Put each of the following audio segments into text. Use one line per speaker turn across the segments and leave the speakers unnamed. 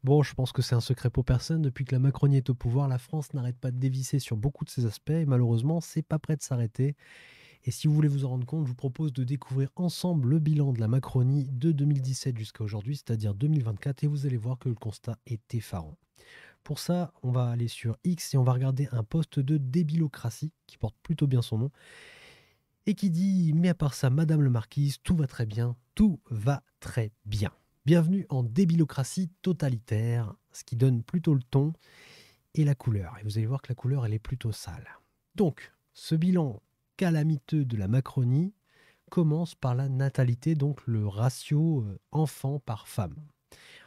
Bon, je pense que c'est un secret pour personne. Depuis que la Macronie est au pouvoir, la France n'arrête pas de dévisser sur beaucoup de ses aspects et malheureusement, c'est pas prêt de s'arrêter. Et si vous voulez vous en rendre compte, je vous propose de découvrir ensemble le bilan de la Macronie de 2017 jusqu'à aujourd'hui, c'est-à-dire 2024, et vous allez voir que le constat est effarant. Pour ça, on va aller sur X et on va regarder un post de débilocratie qui porte plutôt bien son nom et qui dit mais à part ça, Madame le Marquise, tout va très bien, tout va très bien. Bienvenue en débilocratie totalitaire, ce qui donne plutôt le ton et la couleur. Et vous allez voir que la couleur, elle est plutôt sale. Donc, ce bilan calamiteux de la Macronie commence par la natalité, donc le ratio enfant par femme.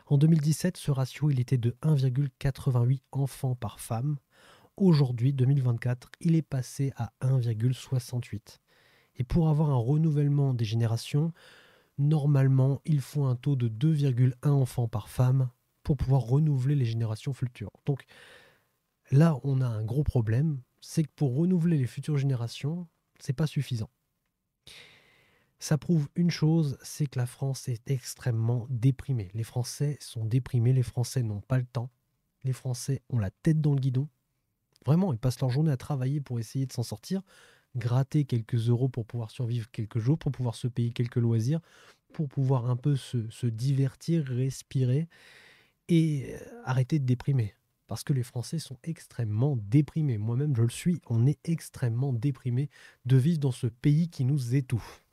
En 2017, ce ratio, il était de 1,88 enfants par femme. Aujourd'hui, 2024, il est passé à 1,68. Et pour avoir un renouvellement des générations, normalement, il faut un taux de 2,1 enfants par femme pour pouvoir renouveler les générations futures. Donc là, on a un gros problème, c'est que pour renouveler les futures générations, c'est pas suffisant. Ça prouve une chose, c'est que la France est extrêmement déprimée. Les Français sont déprimés, les Français n'ont pas le temps, les Français ont la tête dans le guidon. Vraiment, ils passent leur journée à travailler pour essayer de s'en sortir, gratter quelques euros pour pouvoir survivre quelques jours, pour pouvoir se payer quelques loisirs, pour pouvoir un peu se divertir, respirer et arrêter de déprimer. Parce que les Français sont extrêmement déprimés. Moi-même, je le suis. On est extrêmement déprimés de vivre dans ce pays qui nous étouffe.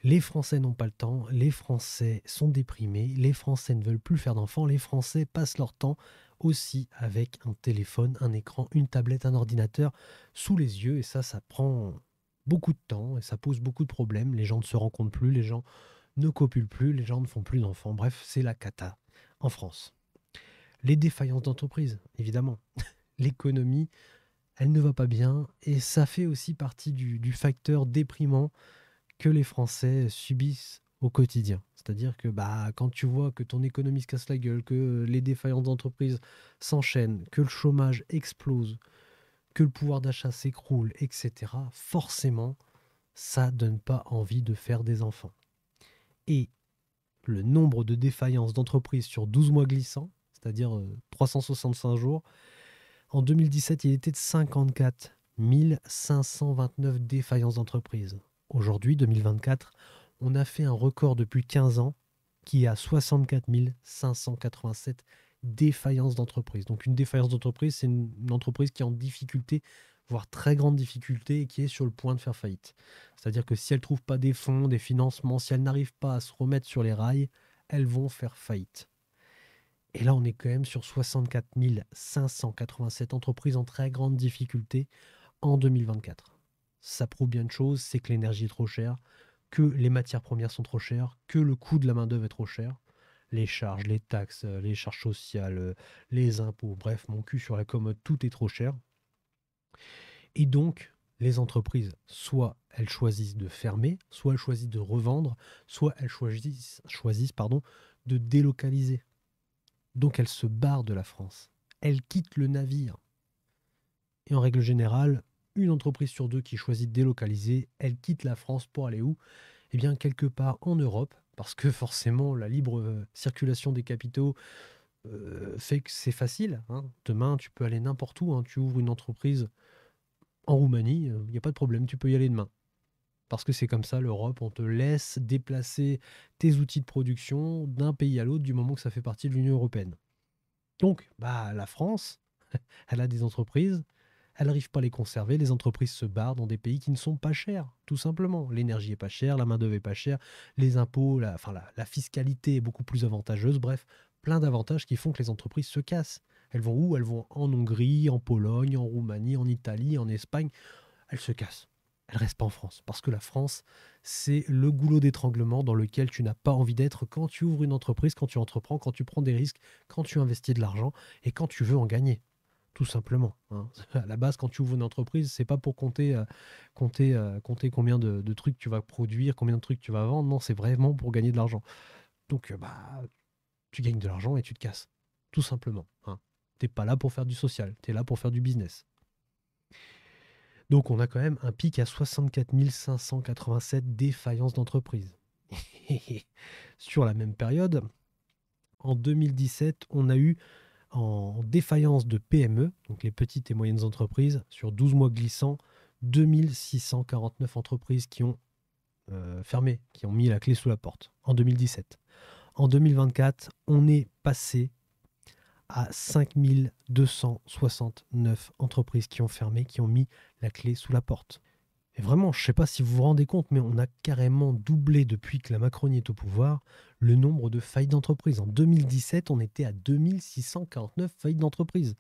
Les Français n'ont pas le temps, les Français sont déprimés, les Français ne veulent plus faire d'enfants, les Français passent leur temps aussi avec un téléphone, un écran, une tablette, un ordinateur sous les yeux et ça prend beaucoup de temps et ça pose beaucoup de problèmes. Les gens ne se rencontrent plus, les gens ne copulent plus, les gens ne font plus d'enfants. Bref, c'est la cata en France. Les défaillances d'entreprise, évidemment. L'économie, elle ne va pas bien et ça fait aussi partie du facteur déprimant que les Français subissent au quotidien. C'est-à-dire que quand tu vois que ton économie se casse la gueule, que les défaillances d'entreprise s'enchaînent, que le chômage explose, que le pouvoir d'achat s'écroule, etc., forcément, ça donne pas envie de faire des enfants. Et le nombre de défaillances d'entreprises sur 12 mois glissants, c'est-à-dire 365 jours, en 2017, il était de 54 529 défaillances d'entreprises. Aujourd'hui, 2024, on a fait un record depuis 15 ans qui est à 64 587 défaillances d'entreprise. Donc une défaillance d'entreprise, c'est une entreprise qui est en difficulté, voire très grande difficulté, et qui est sur le point de faire faillite. C'est-à-dire que si elle ne trouve pas des fonds, des financements, si elle n'arrive pas à se remettre sur les rails, elles vont faire faillite. Et là, on est quand même sur 64 587 entreprises en très grande difficulté en 2024. Ça prouve bien de choses, c'est que l'énergie est trop chère, que les matières premières sont trop chères, que le coût de la main-d'œuvre est trop cher. Les charges, les taxes, les charges sociales, les impôts, bref, mon cul sur la commode, tout est trop cher. Et donc, les entreprises, soit elles choisissent de fermer, soit elles choisissent de revendre, soit elles choisissent de délocaliser. Donc elles se barrent de la France. Elles quittent le navire. Et en règle générale, une entreprise sur deux qui choisit de délocaliser, elle quitte la France pour aller où? Eh bien, quelque part en Europe, parce que forcément, la libre circulation des capitaux fait que c'est facile, hein. Demain, tu peux aller n'importe où, hein. Tu ouvres une entreprise en Roumanie, il n'y a pas de problème, tu peux y aller demain. Parce que c'est comme ça, l'Europe, on te laisse déplacer tes outils de production d'un pays à l'autre du moment que ça fait partie de l'Union européenne. Donc, la France, elle a des entreprises, elle n'arrive pas à les conserver, les entreprises se barrent dans des pays qui ne sont pas chers, tout simplement. L'énergie est pas chère, la main-d'œuvre est pas chère, les impôts, la fiscalité est beaucoup plus avantageuse, bref, plein d'avantages qui font que les entreprises se cassent. Elles vont où? Elles vont en Hongrie, en Pologne, en Roumanie, en Italie, en Espagne. Elles se cassent. Elles restent pas en France. Parce que la France, c'est le goulot d'étranglement dans lequel tu n'as pas envie d'être quand tu ouvres une entreprise, quand tu entreprends, quand tu prends des risques, quand tu investis de l'argent et quand tu veux en gagner. Tout simplement, hein. À la base, quand tu ouvres une entreprise, c'est pas pour compter combien de trucs tu vas produire, combien de trucs tu vas vendre. Non, c'est vraiment pour gagner de l'argent. Donc, tu gagnes de l'argent et tu te casses. Tout simplement, hein. T'es pas là pour faire du social, tu es là pour faire du business. Donc, on a quand même un pic à 64 587 défaillances d'entreprise. Sur la même période, En 2017, on a eu en défaillance de PME, donc les petites et moyennes entreprises, sur 12 mois glissants, 2649 entreprises qui ont fermé, qui ont mis la clé sous la porte en 2017. En 2024, on est passé à 5269 entreprises qui ont fermé, qui ont mis la clé sous la porte. Et vraiment, je ne sais pas si vous vous rendez compte, mais on a carrément doublé depuis que la Macronie est au pouvoir le nombre de faillites d'entreprises. En 2017, on était à 2649 faillites d'entreprises.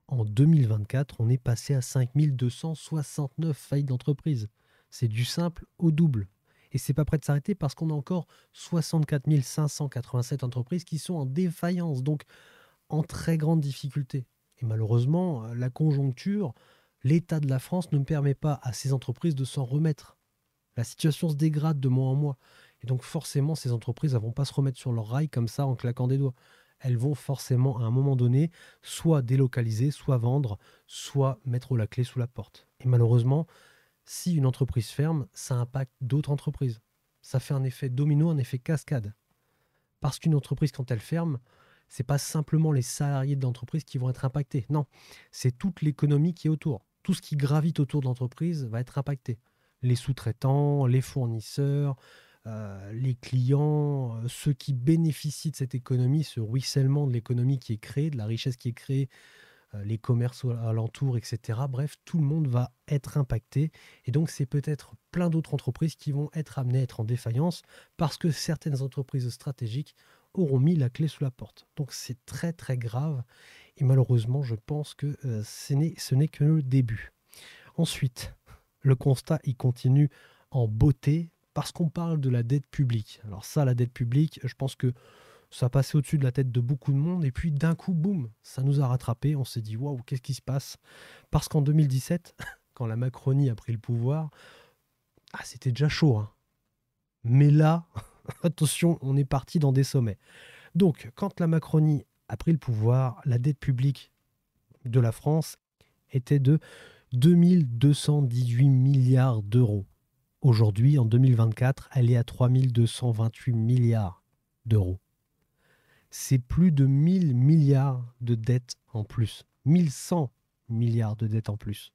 En 2024, on est passé à 5269 faillites d'entreprises. C'est du simple au double. Et c'est pas prêt de s'arrêter parce qu'on a encore 64 587 entreprises qui sont en défaillance, donc en très grande difficulté. Et malheureusement, la conjoncture, l'état de la France ne permet pas à ces entreprises de s'en remettre. La situation se dégrade de mois en mois. Et donc forcément, ces entreprises ne vont pas se remettre sur leurs rails comme ça en claquant des doigts. Elles vont forcément, à un moment donné, soit délocaliser, soit vendre, soit mettre la clé sous la porte. Et malheureusement, si une entreprise ferme, ça impacte d'autres entreprises. Ça fait un effet domino, un effet cascade. Parce qu'une entreprise, quand elle ferme, c'est pas simplement les salariés de l'entreprise qui vont être impactés. Non, c'est toute l'économie qui est autour. Tout ce qui gravite autour de l'entreprise va être impacté. Les sous-traitants, les fournisseurs, les clients, ceux qui bénéficient de cette économie, ce ruissellement de l'économie qui est créé, de la richesse qui est créée, les commerces alentours, etc. Bref, tout le monde va être impacté. Et donc, c'est peut-être plein d'autres entreprises qui vont être amenées à être en défaillance parce que certaines entreprises stratégiques auront mis la clé sous la porte. Donc, c'est très, très grave. Et malheureusement, je pense que ce n'est que le début. Ensuite, le constat, il continue en beauté parce qu'on parle de la dette publique. Alors ça, la dette publique, je pense que ça a passé au-dessus de la tête de beaucoup de monde et puis d'un coup, boum, ça nous a rattrapés. On s'est dit, waouh, qu'est-ce qui se passe? Parce qu'en 2017, quand la Macronie a pris le pouvoir, c'était déjà chaud, hein. Mais là, attention, on est parti dans des sommets. Donc, quand la Macronie a pris le pouvoir, la dette publique de la France était de 2218 milliards d'euros. Aujourd'hui, en 2024, elle est à 3228 milliards d'euros. C'est plus de 1000 milliards de dettes en plus. 1100 milliards de dettes en plus.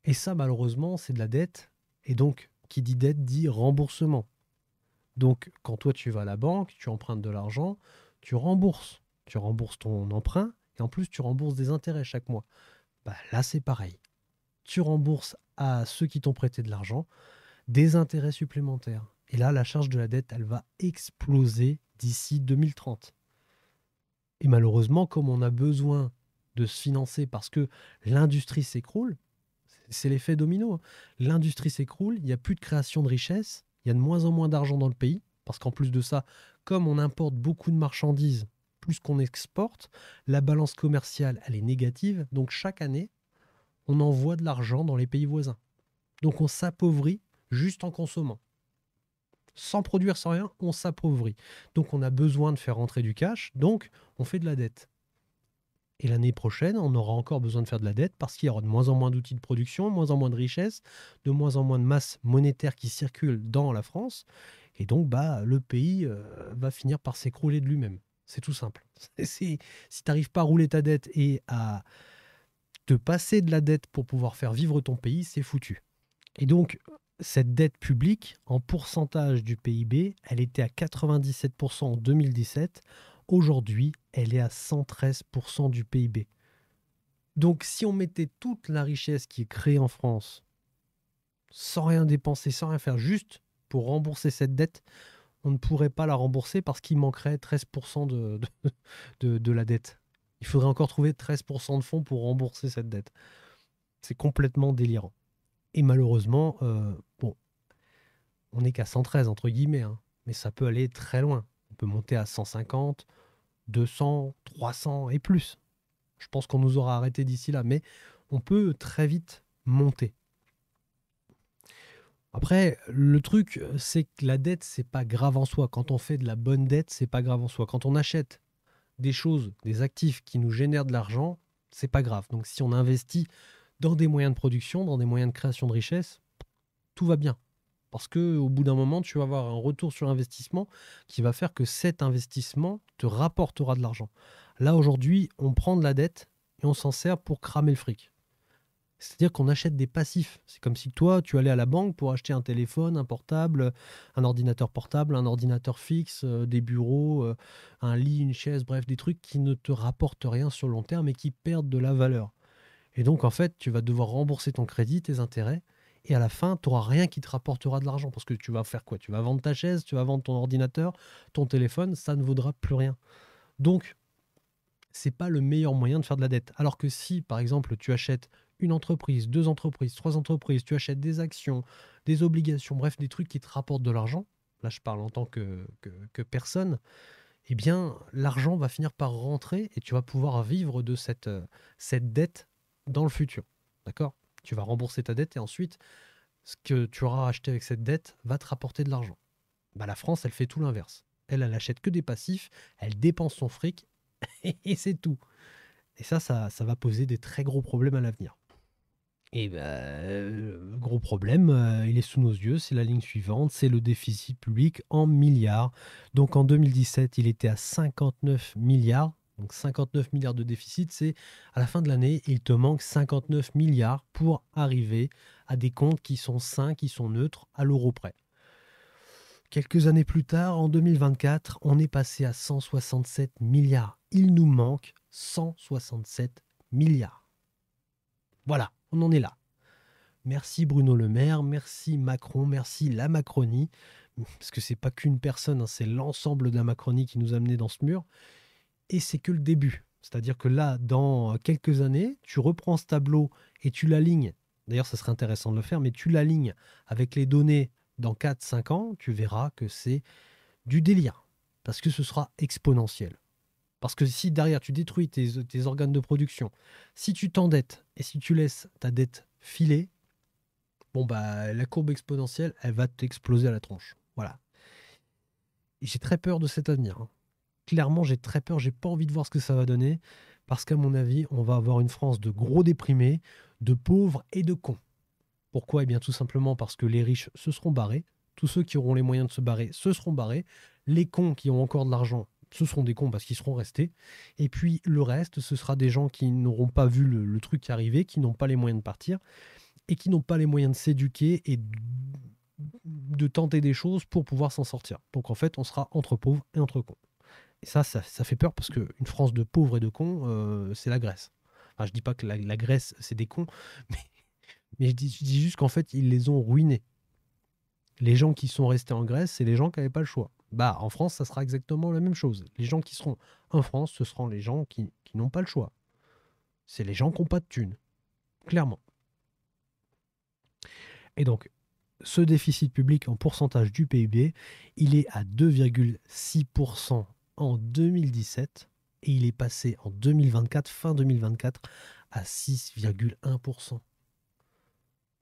Et ça, malheureusement, c'est de la dette. Et donc, qui dit dette dit remboursement. Donc, quand toi, tu vas à la banque, tu empruntes de l'argent, tu rembourses. Tu rembourses ton emprunt et en plus, tu rembourses des intérêts chaque mois. Là, c'est pareil. Tu rembourses à ceux qui t'ont prêté de l'argent des intérêts supplémentaires. Et là, la charge de la dette, elle va exploser d'ici 2030. Et malheureusement, comme on a besoin de se financer parce que l'industrie s'écroule, c'est l'effet domino, hein. L'industrie s'écroule, il n'y a plus de création de richesse, il y a de moins en moins d'argent dans le pays, parce qu'en plus de ça, comme on importe beaucoup de marchandises, plus qu'on exporte, la balance commerciale, elle est négative, donc chaque année, on envoie de l'argent dans les pays voisins. Donc on s'appauvrit juste en consommant. Sans produire, sans rien, on s'appauvrit. Donc on a besoin de faire rentrer du cash, donc on fait de la dette. Et l'année prochaine, on aura encore besoin de faire de la dette parce qu'il y aura de moins en moins d'outils de production, de moins en moins de richesses, de moins en moins de masse monétaire qui circule dans la France. Et donc, le pays va finir par s'écrouler de lui-même. C'est tout simple. Si tu n'arrives pas à rouler ta dette et à te passer de la dette pour pouvoir faire vivre ton pays, c'est foutu. Et donc, cette dette publique, en pourcentage du PIB, elle était à 97% en 2017. Aujourd'hui, elle est à 113% du PIB. Donc, si on mettait toute la richesse qui est créée en France, sans rien dépenser, sans rien faire, juste pour rembourser cette dette, on ne pourrait pas la rembourser parce qu'il manquerait 13% de la dette. Il faudrait encore trouver 13% de fonds pour rembourser cette dette. C'est complètement délirant. Et malheureusement, on n'est qu'à 113 entre guillemets, hein, mais ça peut aller très loin. On peut monter à 150, 200, 300 et plus. Je pense qu'on nous aura arrêté d'ici là, mais on peut très vite monter. Après, le truc, c'est que la dette, c'est pas grave en soi. Quand on fait de la bonne dette, c'est pas grave en soi. Quand on achète des choses, des actifs qui nous génèrent de l'argent, c'est pas grave. Donc si on investit dans des moyens de production, dans des moyens de création de richesse, tout va bien. Parce qu'au bout d'un moment, tu vas avoir un retour sur investissement qui va faire que cet investissement te rapportera de l'argent. Là, aujourd'hui, on prend de la dette et on s'en sert pour cramer le fric. C'est-à-dire qu'on achète des passifs. C'est comme si toi, tu allais à la banque pour acheter un téléphone, un portable, un ordinateur portable, un ordinateur fixe, des bureaux, un lit, une chaise, bref, des trucs qui ne te rapportent rien sur le long terme et qui perdent de la valeur. Et donc, en fait, tu vas devoir rembourser ton crédit, tes intérêts, et à la fin, tu n'auras rien qui te rapportera de l'argent. Parce que tu vas faire quoi? Tu vas vendre ta chaise, tu vas vendre ton ordinateur, ton téléphone, ça ne vaudra plus rien. Donc, c'est pas le meilleur moyen de faire de la dette. Alors que si, par exemple, tu achètes une entreprise, deux entreprises, trois entreprises, tu achètes des actions, des obligations, bref, des trucs qui te rapportent de l'argent, là je parle en tant que personne, eh bien, l'argent va finir par rentrer et tu vas pouvoir vivre de cette dette dans le futur. D'accord? Tu vas rembourser ta dette et ensuite, ce que tu auras acheté avec cette dette va te rapporter de l'argent. Bah, la France, elle fait tout l'inverse. Elle achète que des passifs, elle dépense son fric et c'est tout. Et ça va poser des très gros problèmes à l'avenir. Et gros problème, il est sous nos yeux, c'est la ligne suivante, c'est le déficit public en milliards. Donc en 2017, il était à 59 milliards. Donc 59 milliards de déficit, c'est à la fin de l'année, il te manque 59 milliards pour arriver à des comptes qui sont sains, qui sont neutres, à l'euro près. Quelques années plus tard, en 2024, on est passé à 167 milliards. Il nous manque 167 milliards. Voilà, on en est là. Merci Bruno Le Maire, merci Macron, merci la Macronie, parce que c'est pas qu'une personne, hein, c'est l'ensemble de la Macronie qui nous a menés dans ce mur, et c'est que le début. C'est-à-dire que là, dans quelques années, tu reprends ce tableau et tu l'alignes. D'ailleurs, ça serait intéressant de le faire, mais tu l'alignes avec les données dans 4-5 ans, tu verras que c'est du délire, parce que ce sera exponentiel. Parce que si derrière tu détruis tes organes de production, si tu t'endettes et si tu laisses ta dette filer, bon bah la courbe exponentielle, elle va t'exploser à la tronche. Voilà. Et j'ai très peur de cet avenir, hein. Clairement, j'ai très peur, j'ai pas envie de voir ce que ça va donner, parce qu'à mon avis, on va avoir une France de gros déprimés, de pauvres et de cons. Pourquoi? Eh bien tout simplement parce que les riches se seront barrés, tous ceux qui auront les moyens de se barrer se seront barrés, les cons qui ont encore de l'argent, ce seront des cons parce qu'ils seront restés, et puis le reste, ce sera des gens qui n'auront pas vu le truc arriver, qui n'ont pas les moyens de partir, et qui n'ont pas les moyens de s'éduquer et de tenter des choses pour pouvoir s'en sortir. Donc en fait, on sera entre pauvres et entre cons. Et ça fait peur parce qu'une France de pauvres et de cons, c'est la Grèce. Enfin, je dis pas que la Grèce, c'est des cons, mais, mais je dis juste qu'en fait, ils les ont ruinés. Les gens qui sont restés en Grèce, c'est les gens qui n'avaient pas le choix. Bah, en France, ça sera exactement la même chose. Les gens qui seront en France, ce seront les gens qui n'ont pas le choix. C'est les gens qui n'ont pas de thunes, clairement. Et donc, ce déficit public en pourcentage du PIB, il est à 2,6% en 2017 et il est passé en 2024, fin 2024, à 6,1%.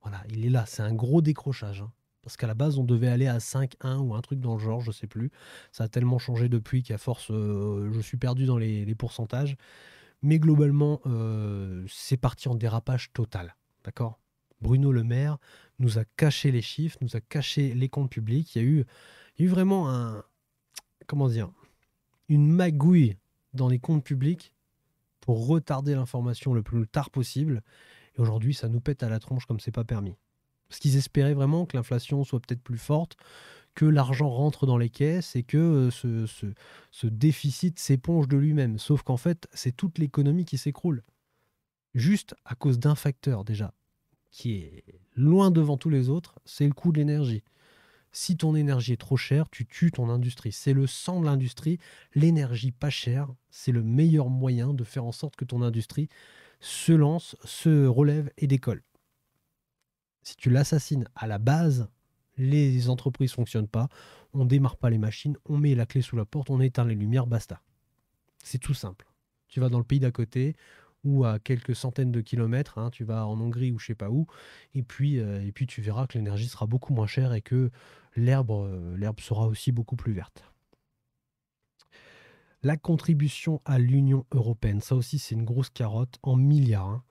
Voilà, il est là, c'est un gros décrochage, hein. Parce qu'à la base, on devait aller à 5,1 ou un truc dans le genre, je sais plus. Ça a tellement changé depuis qu'à force, je suis perdu dans les pourcentages. Mais globalement, c'est parti en dérapage total. D'accord? Bruno Le Maire nous a caché les chiffres, nous a caché les comptes publics. Il y a eu vraiment comment dire, une magouille dans les comptes publics pour retarder l'information le plus tard possible. Et aujourd'hui, ça nous pète à la tronche comme c'est pas permis. Parce qu'ils espéraient vraiment que l'inflation soit peut-être plus forte, que l'argent rentre dans les caisses et que ce déficit s'éponge de lui-même. Sauf qu'en fait, c'est toute l'économie qui s'écroule. Juste à cause d'un facteur déjà, qui est loin devant tous les autres, c'est le coût de l'énergie. Si ton énergie est trop chère, tu tues ton industrie. C'est le sang de l'industrie. L'énergie pas chère, c'est le meilleur moyen de faire en sorte que ton industrie se lance, se relève et décolle. Si tu l'assassines à la base, les entreprises ne fonctionnent pas, on ne démarre pas les machines, on met la clé sous la porte, on éteint les lumières, basta. C'est tout simple. Tu vas dans le pays d'à côté ou à quelques centaines de kilomètres, hein, tu vas en Hongrie ou je sais pas où, et puis tu verras que l'énergie sera beaucoup moins chère et que l'herbe sera aussi beaucoup plus verte. La contribution à l'Union européenne, ça aussi c'est une grosse carotte en milliards, hein.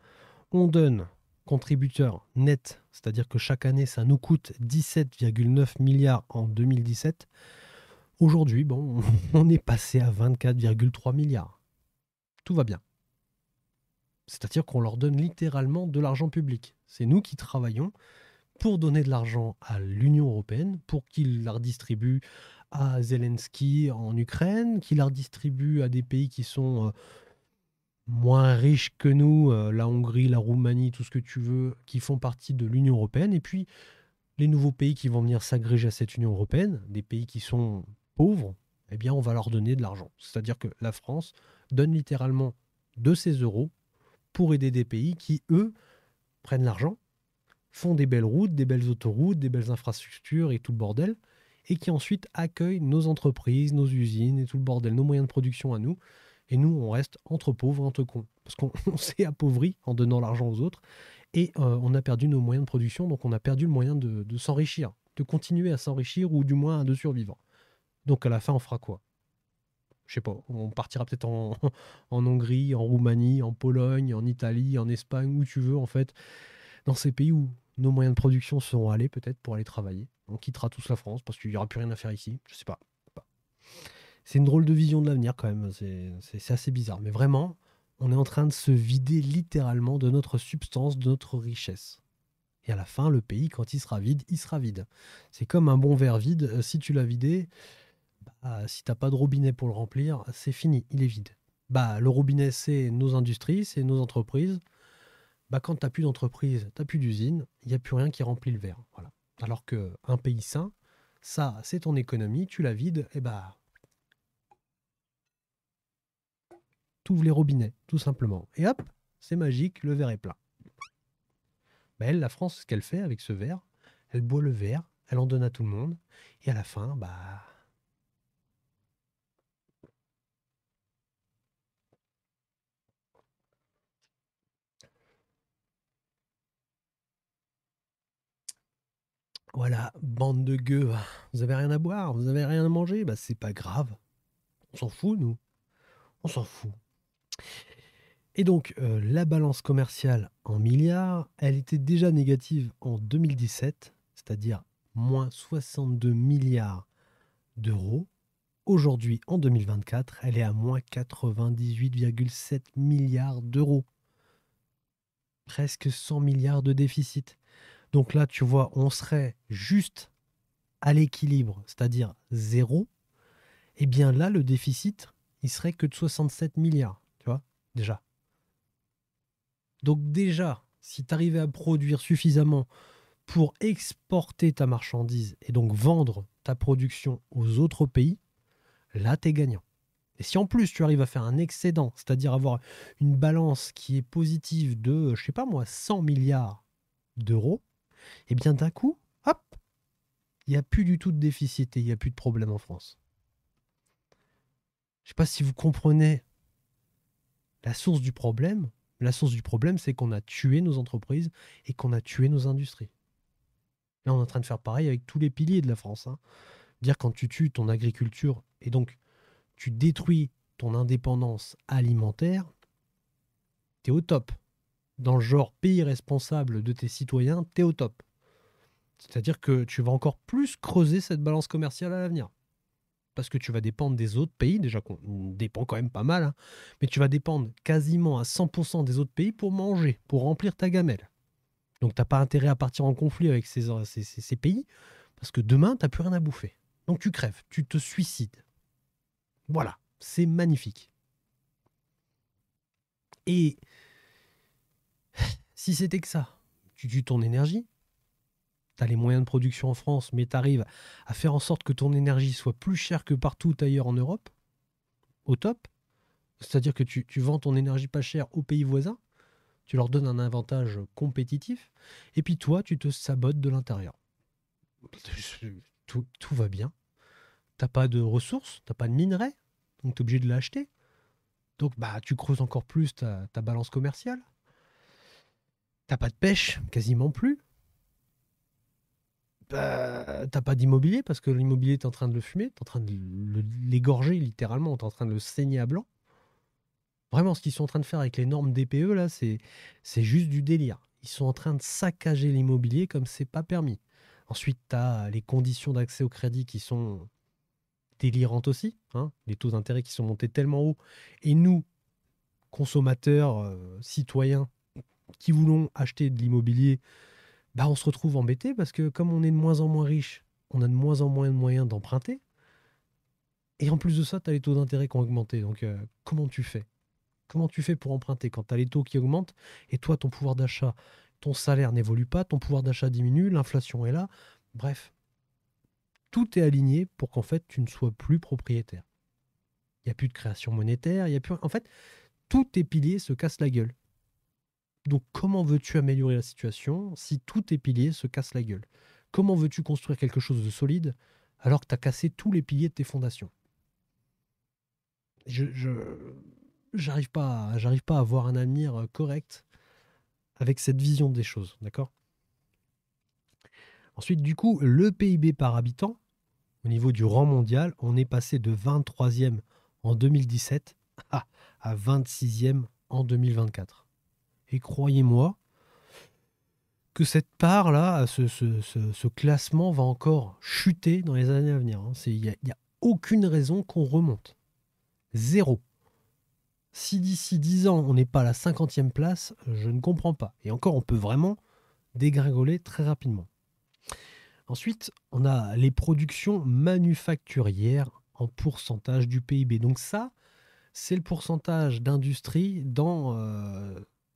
On donne contributeurs nets, c'est-à-dire que chaque année, ça nous coûte 17,9 milliards en 2017. Aujourd'hui, bon, on est passé à 24,3 milliards. Tout va bien. C'est-à-dire qu'on leur donne littéralement de l'argent public. C'est nous qui travaillons pour donner de l'argent à l'Union européenne, pour qu'il la redistribue à Zelensky en Ukraine, qu'il la redistribue à des pays qui sont moins riches que nous, la Hongrie, la Roumanie, tout ce que tu veux, qui font partie de l'Union européenne, et puis les nouveaux pays qui vont venir s'agréger à cette Union européenne, des pays qui sont pauvres, eh bien on va leur donner de l'argent. C'est-à-dire que la France donne littéralement de ses euros pour aider des pays qui, eux, prennent l'argent, font des belles routes, des belles autoroutes, des belles infrastructures et tout le bordel, et qui ensuite accueillent nos entreprises, nos usines et tout le bordel, nos moyens de production à nous. Et nous, on reste entre pauvres, entre cons. Parce qu'on on s'est appauvri en donnant l'argent aux autres, et on a perdu nos moyens de production, donc on a perdu le moyen de s'enrichir, de continuer à s'enrichir, ou du moins de survivre. Donc à la fin, on fera quoi? Je sais pas, on partira peut-être en Hongrie, en Roumanie, en Pologne, en Italie, en Espagne, où tu veux en fait, dans ces pays où nos moyens de production seront allés peut-être pour aller travailler. On quittera tous la France parce qu'il n'y aura plus rien à faire ici. Je sais pas. C'est une drôle de vision de l'avenir quand même. C'est assez bizarre. Mais vraiment, on est en train de se vider littéralement de notre substance, de notre richesse. Et à la fin, le pays, quand il sera vide, il sera vide. C'est comme un bon verre vide. Si tu l'as vidé, bah, si t'as pas de robinet pour le remplir, c'est fini, il est vide. Bah, le robinet, c'est nos industries, c'est nos entreprises. Bah, quand tu n'as plus d'entreprise, tu n'as plus d'usine, il n'y a plus rien qui remplit le verre. Voilà. Alors qu'un pays sain, ça, c'est ton économie, tu la vides, et bah, tu ouvres les robinets, tout simplement. Et hop, c'est magique, le verre est plein. Bah, elle, la France, ce qu'elle fait avec ce verre, elle boit le verre, elle en donne à tout le monde, et à la fin, bah, voilà, bande de gueux, vous avez rien à boire, vous avez rien à manger, bah c'est pas grave. On s'en fout, nous. On s'en fout. Et donc, la balance commerciale en milliards, elle était déjà négative en 2017, c'est-à-dire moins 62 milliards d'euros. Aujourd'hui, en 2024, elle est à moins 98,7 milliards d'euros. Presque 100 milliards de déficit. Donc là, tu vois, on serait juste à l'équilibre, c'est-à-dire zéro. Et bien là, le déficit, il serait que de 67 milliards, tu vois, déjà. Donc déjà, si tu arrivais à produire suffisamment pour exporter ta marchandise et donc vendre ta production aux autres pays, là, tu es gagnant. Et si en plus tu arrives à faire un excédent, c'est-à-dire avoir une balance qui est positive de, je sais pas moi, 100 milliards d'euros, et bien d'un coup, hop, il n'y a plus du tout de déficit et il n'y a plus de problème en France. Je sais pas si vous comprenez la source du problème. La source du problème, c'est qu'on a tué nos entreprises et qu'on a tué nos industries. Là, on est en train de faire pareil avec tous les piliers de la France, hein. Dire quand tu tues ton agriculture et donc tu détruis ton indépendance alimentaire, t'es au top. Dans le genre pays responsable de tes citoyens, t'es au top. C'est-à-dire que tu vas encore plus creuser cette balance commerciale à l'avenir. Parce que tu vas dépendre des autres pays, déjà qu'on dépend quand même pas mal, hein, mais tu vas dépendre quasiment à 100% des autres pays pour manger, pour remplir ta gamelle. Donc t'as pas intérêt à partir en conflit avec ces pays, parce que demain, t'as plus rien à bouffer. Donc tu crèves, tu te suicides. Voilà, c'est magnifique. Et si c'était que ça, tu tues ton énergie, tu as les moyens de production en France, mais tu arrives à faire en sorte que ton énergie soit plus chère que partout ailleurs en Europe, au top. C'est-à-dire que tu vends ton énergie pas chère aux pays voisins, tu leur donnes un avantage compétitif, et puis toi, tu te sabotes de l'intérieur. Tout va bien. T'as pas de ressources, t'as pas de minerais, donc tu es obligé de l'acheter. Donc bah tu creuses encore plus ta balance commerciale. T'as pas de pêche, quasiment plus. Bah, t'as pas d'immobilier parce que l'immobilier, t'es en train de le fumer, t'es en train de l'égorger littéralement, t'es en train de le saigner à blanc. Vraiment, ce qu'ils sont en train de faire avec les normes DPE, là, c'est juste du délire. Ils sont en train de saccager l'immobilier comme c'est pas permis. Ensuite, tu as les conditions d'accès au crédit qui sont délirantes aussi, hein. Les taux d'intérêt qui sont montés tellement haut. Et nous, consommateurs, citoyens, qui voulons acheter de l'immobilier, bah, on se retrouve embêté parce que comme on est de moins en moins riche, on a de moins en moins de moyens d'emprunter. Et en plus de ça, tu as les taux d'intérêt qui ont augmenté. Donc, comment tu fais? Comment tu fais pour emprunter quand tu as les taux qui augmentent et toi, ton pouvoir d'achat, ton salaire n'évolue pas, ton pouvoir d'achat diminue, l'inflation est là. Bref, tout est aligné pour qu'en fait, tu ne sois plus propriétaire. Il n'y a plus de création monétaire, il y a plus... En fait, tous tes piliers se cassent la gueule. Donc, comment veux-tu améliorer la situation si tous tes piliers se cassent la gueule? Comment veux-tu construire quelque chose de solide alors que tu as cassé tous les piliers de tes fondations? Je j'arrive pas à avoir un avenir correct avec cette vision des choses, d'accord? Ensuite, du coup, le PIB par habitant, au niveau du rang mondial, on est passé de 23e en 2017 à 26e en 2024. Et croyez-moi que cette part-là, ce classement va encore chuter dans les années à venir, hein. Il n'y a aucune raison qu'on remonte. Zéro. Si d'ici 10 ans, on n'est pas à la 50e place, je ne comprends pas. Et encore, on peut vraiment dégringoler très rapidement. Ensuite, on a les productions manufacturières en pourcentage du PIB. Donc ça, c'est le pourcentage d'industrie dans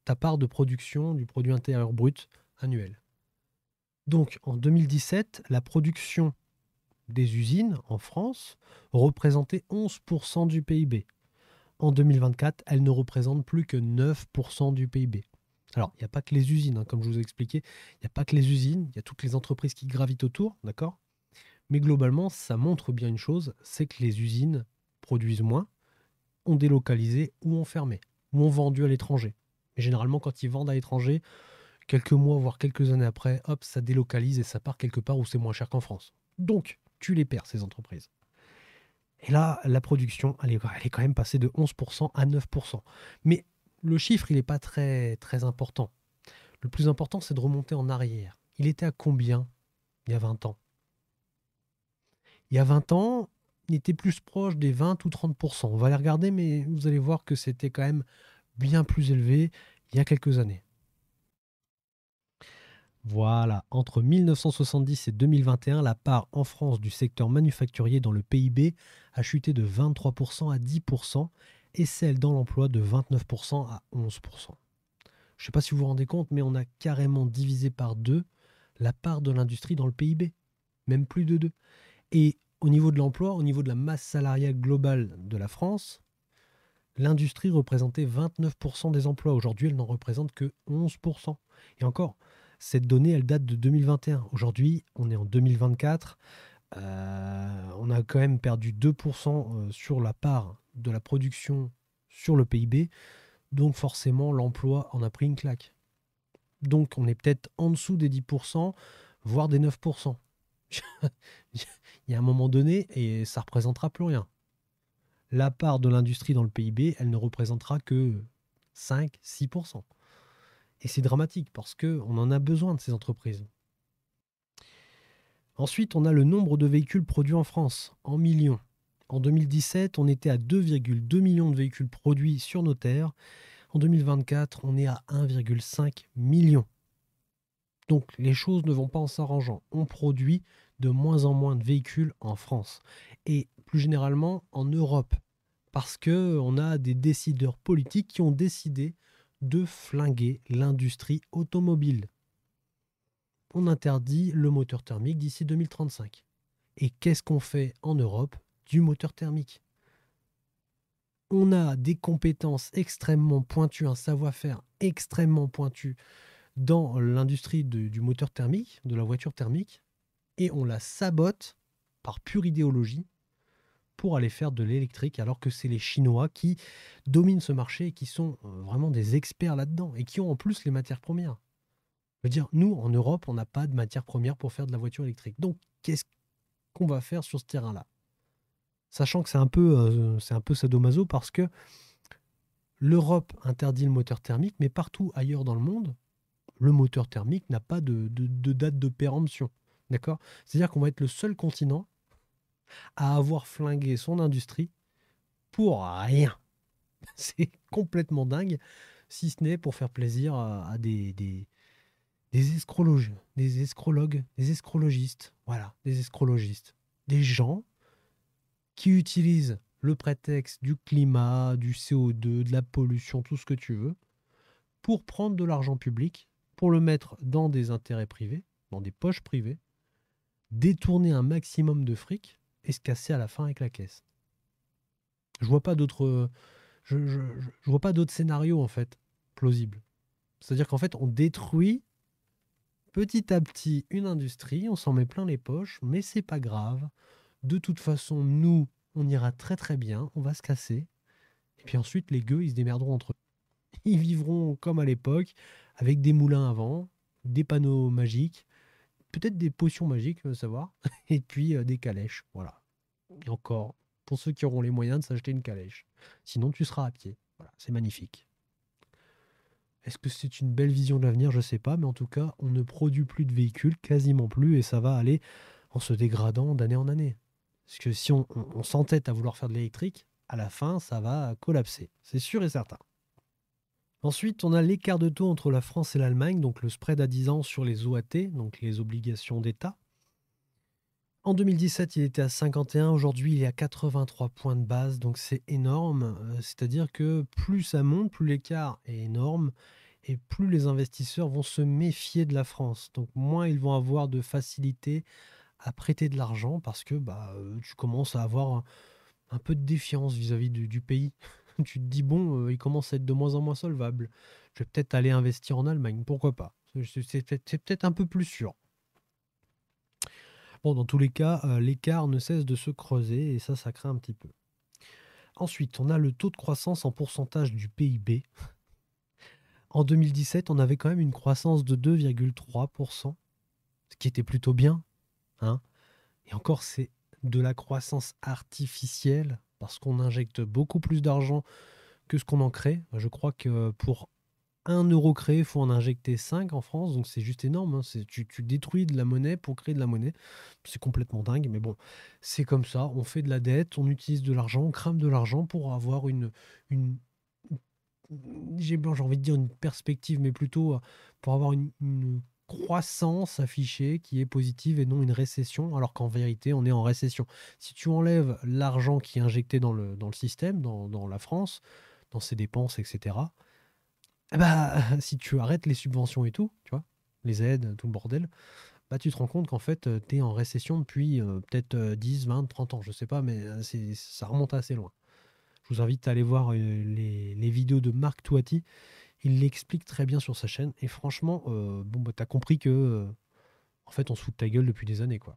ta part de production du produit intérieur brut annuel. Donc en 2017, la production des usines en France représentait 11% du PIB. En 2024, elle ne représente plus que 9% du PIB. Alors, il n'y a pas que les usines, hein, comme je vous ai expliqué, il n'y a pas que les usines, il y a toutes les entreprises qui gravitent autour, d'accord? Mais globalement, ça montre bien une chose, c'est que les usines produisent moins, ont délocalisé ou ont fermé, ou ont vendu à l'étranger. Mais généralement, quand ils vendent à l'étranger, quelques mois, voire quelques années après, hop, ça délocalise et ça part quelque part où c'est moins cher qu'en France. Donc, tu les perds, ces entreprises. Et là, la production, elle est quand même passée de 11% à 9%. Mais le chiffre, il n'est pas très, très important. Le plus important, c'est de remonter en arrière. Il était à combien il y a 20 ans? Il y a 20 ans, il était plus proche des 20 ou 30%. On va les regarder, mais vous allez voir que c'était quand même bien plus élevé il y a quelques années. Voilà, entre 1970 et 2021, la part en France du secteur manufacturier dans le PIB a chuté de 23% à 10% et celle dans l'emploi de 29% à 11%. Je ne sais pas si vous vous rendez compte, mais on a carrément divisé par deux la part de l'industrie dans le PIB, même plus de deux. Et au niveau de l'emploi, au niveau de la masse salariale globale de la France, l'industrie représentait 29% des emplois. Aujourd'hui, elle n'en représente que 11%. Et encore, cette donnée, elle date de 2021. Aujourd'hui, on est en 2024. On a quand même perdu 2% sur la part de la production sur le PIB. Donc forcément, l'emploi en a pris une claque. Donc on est peut-être en dessous des 10%, voire des 9%. Il y a un moment donné, et ça ne représentera plus rien. La part de l'industrie dans le PIB, elle ne représentera que 5-6%. Et c'est dramatique parce qu'on en a besoin de ces entreprises. Ensuite, on a le nombre de véhicules produits en France, en millions. En 2017, on était à 2,2 millions de véhicules produits sur nos terres. En 2024, on est à 1,5 million. Donc les choses ne vont pas en s'arrangeant. On produit de moins en moins de véhicules en France. Et plus généralement en Europe. Parce qu'on a des décideurs politiques qui ont décidé de flinguer l'industrie automobile. On interdit le moteur thermique d'ici 2035. Et qu'est-ce qu'on fait en Europe? Du moteur thermique. On a des compétences extrêmement pointues, un savoir-faire extrêmement pointu dans l'industrie du moteur thermique, de la voiture thermique, et on la sabote par pure idéologie pour aller faire de l'électrique, alors que c'est les Chinois qui dominent ce marché et qui sont vraiment des experts là-dedans, et qui ont en plus les matières premières. Je veux dire, nous, en Europe, on n'a pas de matières premières pour faire de la voiture électrique. Donc, qu'est-ce qu'on va faire sur ce terrain-là? Sachant que c'est un peu sadomaso parce que l'Europe interdit le moteur thermique, mais partout ailleurs dans le monde, le moteur thermique n'a pas de date de péremption. D'accord? C'est-à-dire qu'on va être le seul continent à avoir flingué son industrie pour rien. C'est complètement dingue, si ce n'est pour faire plaisir à des des escrologistes, voilà, des escrologistes. Des gens qui utilisent le prétexte du climat, du CO2, de la pollution, tout ce que tu veux, pour prendre de l'argent public, pour le mettre dans des intérêts privés, dans des poches privées, détourner un maximum de fric et se casser à la fin avec la caisse. Je vois pas d'autres, je vois pas d'autres scénarios en fait plausibles. C'est-à-dire qu'en fait, on détruit petit à petit une industrie, on s'en met plein les poches, mais c'est pas grave. De toute façon, nous, on ira très très bien, on va se casser. Et puis ensuite, les gueux, ils se démerderont entre eux. Ils vivront comme à l'époque, avec des moulins à vent, des panneaux magiques, peut-être des potions magiques, savoir, et puis des calèches. Voilà. Et encore, pour ceux qui auront les moyens de s'acheter une calèche. Sinon, tu seras à pied. Voilà, c'est magnifique. Est-ce que c'est une belle vision de l'avenir? Je sais pas, mais en tout cas, on ne produit plus de véhicules, quasiment plus, et ça va aller en se dégradant d'année en année. Parce que si on s'entête à vouloir faire de l'électrique, à la fin, ça va collapser. C'est sûr et certain. Ensuite, on a l'écart de taux entre la France et l'Allemagne, donc le spread à 10 ans sur les OAT, donc les obligations d'État. En 2017, il était à 51, aujourd'hui il est à 83 points de base, donc c'est énorme. C'est-à-dire que plus ça monte, plus l'écart est énorme, et plus les investisseurs vont se méfier de la France. Donc moins ils vont avoir de facilité à prêter de l'argent parce que tu commences à avoir un peu de défiance vis-à-vis du pays. Tu te dis, bon, il commence à être de moins en moins solvable. Je vais peut-être aller investir en Allemagne, pourquoi pas? C'est peut-être un peu plus sûr. Bon, dans tous les cas, l'écart ne cesse de se creuser et ça craint un petit peu. Ensuite, on a le taux de croissance en pourcentage du PIB. En 2017, on avait quand même une croissance de 2,3%, ce qui était plutôt bien, hein. Et encore, c'est de la croissance artificielle parce qu'on injecte beaucoup plus d'argent que ce qu'on en crée. Je crois que pour 1 € créé, il faut en injecter 5 en France, donc c'est juste énorme, hein. Tu détruis de la monnaie pour créer de la monnaie. C'est complètement dingue, mais bon, c'est comme ça. On fait de la dette, on utilise de l'argent, on crame de l'argent pour avoir une j'ai envie de dire une perspective, mais plutôt pour avoir une croissance affichée qui est positive et non une récession, alors qu'en vérité, on est en récession. Si tu enlèves l'argent qui est injecté dans le système, dans la France, dans ses dépenses, etc., si tu arrêtes les subventions et tout, tu vois, les aides, tout le bordel, tu te rends compte qu'en fait, tu es en récession depuis peut-être 10, 20, 30 ans, je sais pas, mais ça remonte assez loin. Je vous invite à aller voir les vidéos de Marc Touati. Il l'explique très bien sur sa chaîne. Et franchement, t'as compris que, en fait, on se fout de ta gueule depuis des années, quoi.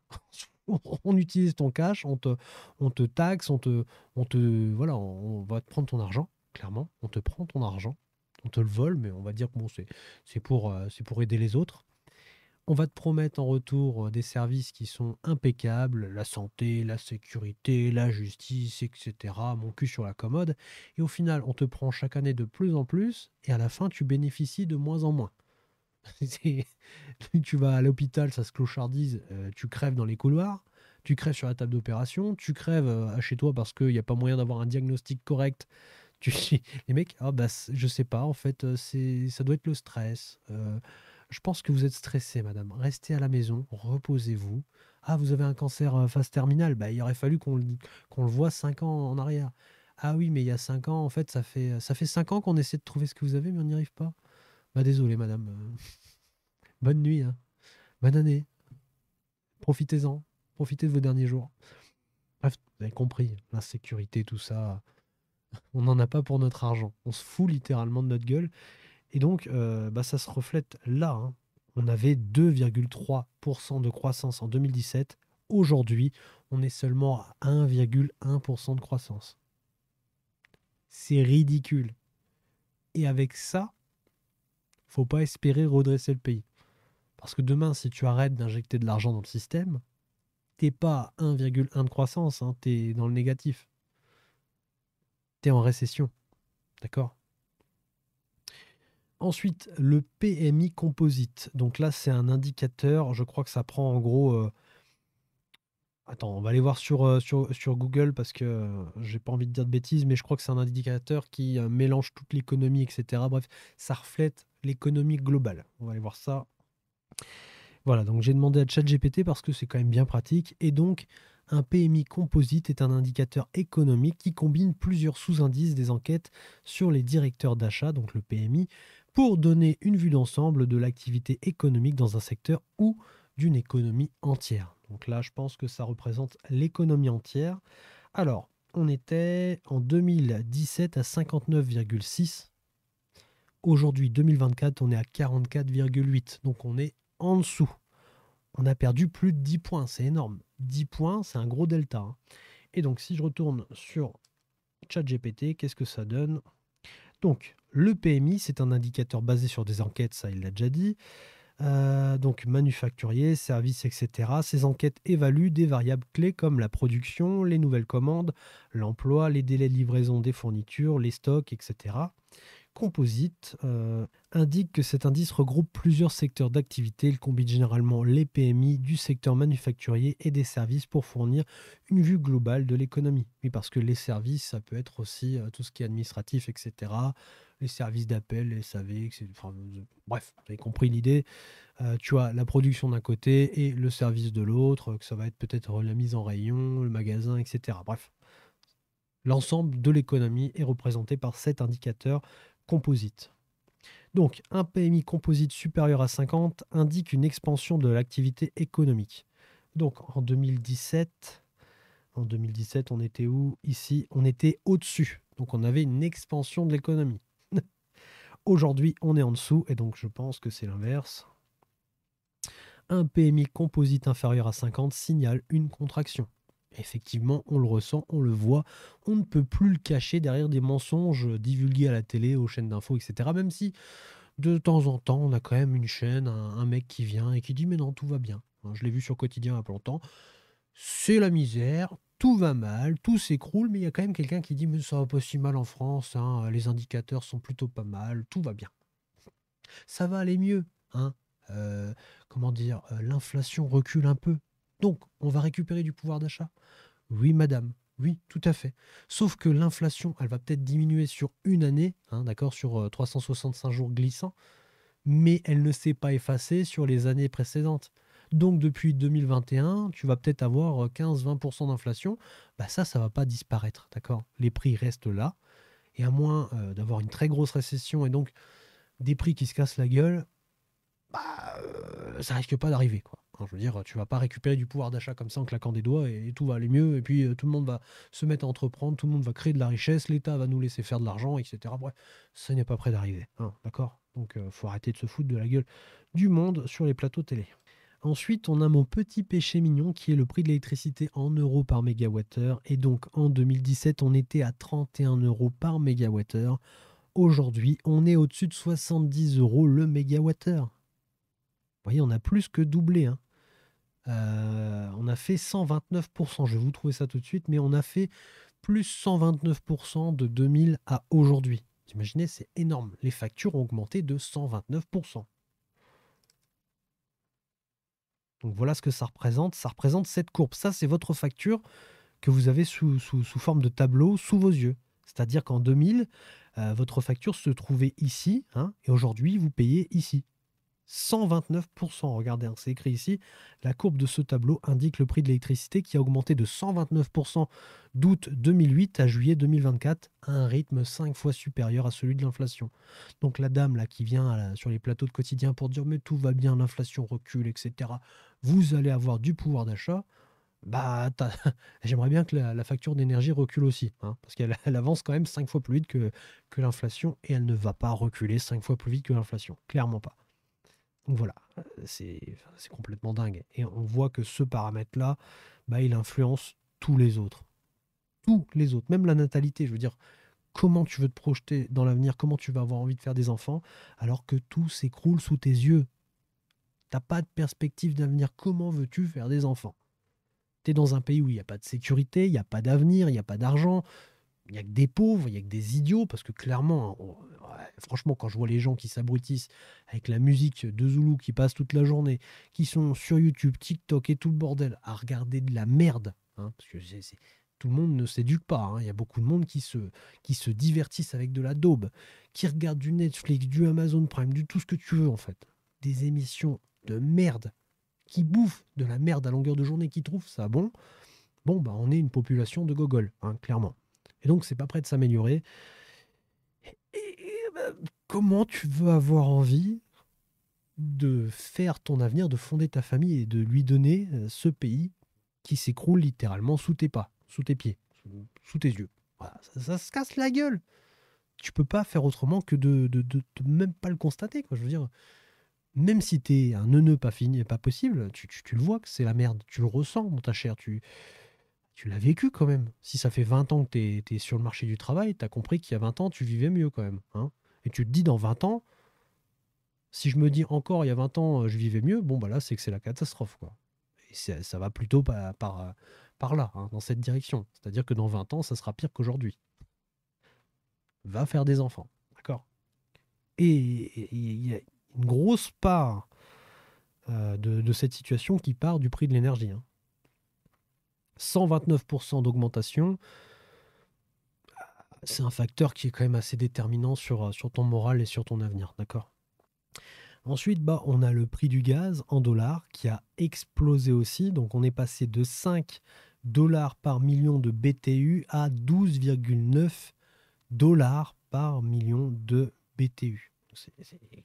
On utilise ton cash, on te taxe, voilà, on va te prendre ton argent, clairement. On te prend ton argent, on te le vole, mais on va dire que bon, c'est pour aider les autres. On va te promettre en retour des services qui sont impeccables, la santé, la sécurité, la justice, etc. Mon cul sur la commode. Et au final, on te prend chaque année de plus en plus, et à la fin, tu bénéficies de moins en moins. Tu vas à l'hôpital, ça se clochardise, tu crèves dans les couloirs, tu crèves sur la table d'opération, tu crèves à chez toi parce qu'il n'y a pas moyen d'avoir un diagnostic correct. Tu... Les mecs, je sais pas, en fait, ça doit être le stress. Je pense que vous êtes stressé, madame. Restez à la maison, reposez-vous. Ah, vous avez un cancer phase terminale. Il aurait fallu qu'on le voit 5 ans en arrière. Ah oui, mais il y a 5 ans, en fait, ça fait 5 ans qu'on essaie de trouver ce que vous avez, mais on n'y arrive pas. Désolé, madame. Bonne nuit, hein. Bonne année. Profitez-en. Profitez de vos derniers jours. Bref, vous avez compris, l'insécurité, tout ça, on n'en a pas pour notre argent. On se fout littéralement de notre gueule. Et donc, ça se reflète là, hein. On avait 2,3% de croissance en 2017. Aujourd'hui, on est seulement à 1,1% de croissance. C'est ridicule. Et avec ça, faut pas espérer redresser le pays. Parce que demain, si tu arrêtes d'injecter de l'argent dans le système, t'es pas à 1,1 de croissance, hein, t'es dans le négatif. T'es en récession. D'accord? Ensuite, le PMI Composite. Donc là, c'est un indicateur, je crois que ça prend en gros... attends, on va aller voir sur Google parce que j'ai pas envie de dire de bêtises, mais je crois que c'est un indicateur qui mélange toute l'économie, etc. Bref, ça reflète l'économie globale. On va aller voir ça. Voilà, donc j'ai demandé à ChatGPT parce que c'est quand même bien pratique. Et donc, un PMI composite est un indicateur économique qui combine plusieurs sous-indices des enquêtes sur les directeurs d'achat, donc le PMI, pour donner une vue d'ensemble de l'activité économique dans un secteur ou d'une économie entière. Donc là, je pense que ça représente l'économie entière. Alors, on était en 2017 à 59,6. Aujourd'hui, 2024, on est à 44,8. Donc on est en dessous. On a perdu plus de 10 points, c'est énorme. 10 points, c'est un gros delta, hein. Et donc si je retourne sur ChatGPT, qu'est-ce que ça donne? Donc le PMI, c'est un indicateur basé sur des enquêtes, ça il l'a déjà dit. Donc manufacturier, services, etc. Ces enquêtes évaluent des variables clés comme la production, les nouvelles commandes, l'emploi, les délais de livraison des fournitures, les stocks, etc. Composite indique que cet indice regroupe plusieurs secteurs d'activité. Il combine généralement les PMI du secteur manufacturier et des services pour fournir une vue globale de l'économie. Oui, parce que les services, ça peut être aussi tout ce qui est administratif, etc. Les services d'appel, les SAV, etc. Enfin, bref, vous avez compris l'idée. Tu as la production d'un côté et le service de l'autre, que ça va être peut-être la mise en rayon, le magasin, etc. Bref, l'ensemble de l'économie est représenté par cet indicateur composite. Donc, un PMI composite supérieur à 50 indique une expansion de l'activité économique. Donc, en 2017, on était où? Ici, on était au-dessus. Donc, on avait une expansion de l'économie. Aujourd'hui, on est en dessous, et donc je pense que c'est l'inverse. Un PMI composite inférieur à 50 signale une contraction. Effectivement, on le ressent, on le voit, on ne peut plus le cacher derrière des mensonges divulgués à la télé, aux chaînes d'infos, etc. Même si de temps en temps, on a quand même une chaîne, un mec qui vient et qui dit mais non, tout va bien. Hein, je l'ai vu sur Quotidien il y a pas longtemps. C'est la misère, tout va mal, tout s'écroule, mais il y a quand même quelqu'un qui dit mais ça va pas si mal en France, hein, les indicateurs sont plutôt pas mal, tout va bien. Ça va aller mieux, hein. Euh, comment dire, l'inflation recule un peu. Donc, on va récupérer du pouvoir d'achat. Oui, madame. Oui, tout à fait. Sauf que l'inflation, elle va peut-être diminuer sur une année, hein, d'accord, sur 365 jours glissants, mais elle ne s'est pas effacée sur les années précédentes. Donc depuis 2021, tu vas peut-être avoir 15-20% d'inflation. Bah ça va pas disparaître, d'accord? Les prix restent là. Et à moins d'avoir une très grosse récession et donc des prix qui se cassent la gueule, ça risque pas d'arriver, quoi. Hein, je veux dire, tu vas pas récupérer du pouvoir d'achat comme ça en claquant des doigts et tout va aller mieux. Et puis tout le monde va se mettre à entreprendre, tout le monde va créer de la richesse, l'État va nous laisser faire de l'argent, etc. Bref, ça n'est pas près d'arriver, hein, d'accord? Donc faut arrêter de se foutre de la gueule du monde sur les plateaux télé. Ensuite, on a mon petit péché mignon qui est le prix de l'électricité en euros par mégawattheure. Et donc en 2017, on était à 31 euros par mégawattheure. Aujourd'hui, on est au-dessus de 70 euros le mégawattheure. Vous voyez, on a plus que doublé, hein. On a fait 129%. Je vais vous trouver ça tout de suite, mais on a fait plus 129% de 2000 à aujourd'hui. Vous imaginez, c'est énorme. Les factures ont augmenté de 129%. Donc voilà ce que ça représente. Ça représente cette courbe. Ça, c'est votre facture que vous avez sous forme de tableau sous vos yeux. C'est-à-dire qu'en 2000, votre facture se trouvait ici, hein, et aujourd'hui, vous payez ici. 129%. Regardez, hein, c'est écrit ici. La courbe de ce tableau indique le prix de l'électricité qui a augmenté de 129% d'août 2008 à juillet 2024 à un rythme 5 fois supérieur à celui de l'inflation. Donc la dame là qui vient sur les plateaux de quotidien pour dire mais tout va bien, l'inflation recule, etc. Vous allez avoir du pouvoir d'achat. Bah, j'aimerais bien que la facture d'énergie recule aussi, hein, parce qu'elle avance quand même 5 fois plus vite que l'inflation et elle ne va pas reculer 5 fois plus vite que l'inflation. Clairement pas. Donc voilà, c'est complètement dingue. Et on voit que ce paramètre-là, bah, il influence tous les autres. Tous les autres, même la natalité. Je veux dire, comment tu veux te projeter dans l'avenir, comment tu vas avoir envie de faire des enfants, alors que tout s'écroule sous tes yeux. T'as pas de perspective d'avenir. Comment veux-tu faire des enfants? Tu es dans un pays où il n'y a pas de sécurité, il n'y a pas d'avenir, il n'y a pas d'argent, il n'y a que des pauvres, il n'y a que des idiots, parce que clairement, franchement, quand je vois les gens qui s'abrutissent avec la musique de Zoulou qui passe toute la journée, qui sont sur YouTube, TikTok et tout le bordel, à regarder de la merde, hein, parce que tout le monde ne s'éduque pas, hein. Il y a beaucoup de monde qui se divertissent avec de la daube, qui regardent du Netflix, du Amazon Prime, du tout ce que tu veux en fait. Des émissions de merde, qui bouffent de la merde à longueur de journée, qui trouvent ça bon. Bon, bah, on est une population de gogoles, hein, clairement. Et donc, c'est pas prêt de s'améliorer. Bah, comment tu veux avoir envie de faire ton avenir, de fonder ta famille et de lui donner ce pays qui s'écroule littéralement sous tes pas, sous tes pieds, sous tes yeux. Voilà, ça se casse la gueule. Tu peux pas faire autrement que de même pas le constater, quoi. Je veux dire, même si t'es un neuneu pas fini, pas possible, tu le vois que c'est la merde. Tu le ressens dans ta chair. Tu l'as vécu quand même. Si ça fait 20 ans que tu es sur le marché du travail, tu as compris qu'il y a 20 ans, tu vivais mieux quand même, hein. Et tu te dis dans 20 ans, si je me dis encore il y a 20 ans, je vivais mieux, bon bah là, c'est que c'est la catastrophe, quoi. Et ça va plutôt par là, hein, dans cette direction. C'est-à-dire que dans 20 ans, ça sera pire qu'aujourd'hui. Va faire des enfants, d'accord? Et il y a une grosse part de cette situation qui part du prix de l'énergie, hein. 129% d'augmentation, c'est un facteur qui est quand même assez déterminant sur ton moral et sur ton avenir, d'accord? Ensuite, bah, on a le prix du gaz en dollars qui a explosé aussi. Donc, on est passé de 5 dollars par million de BTU à 12,9 dollars par million de BTU. C'est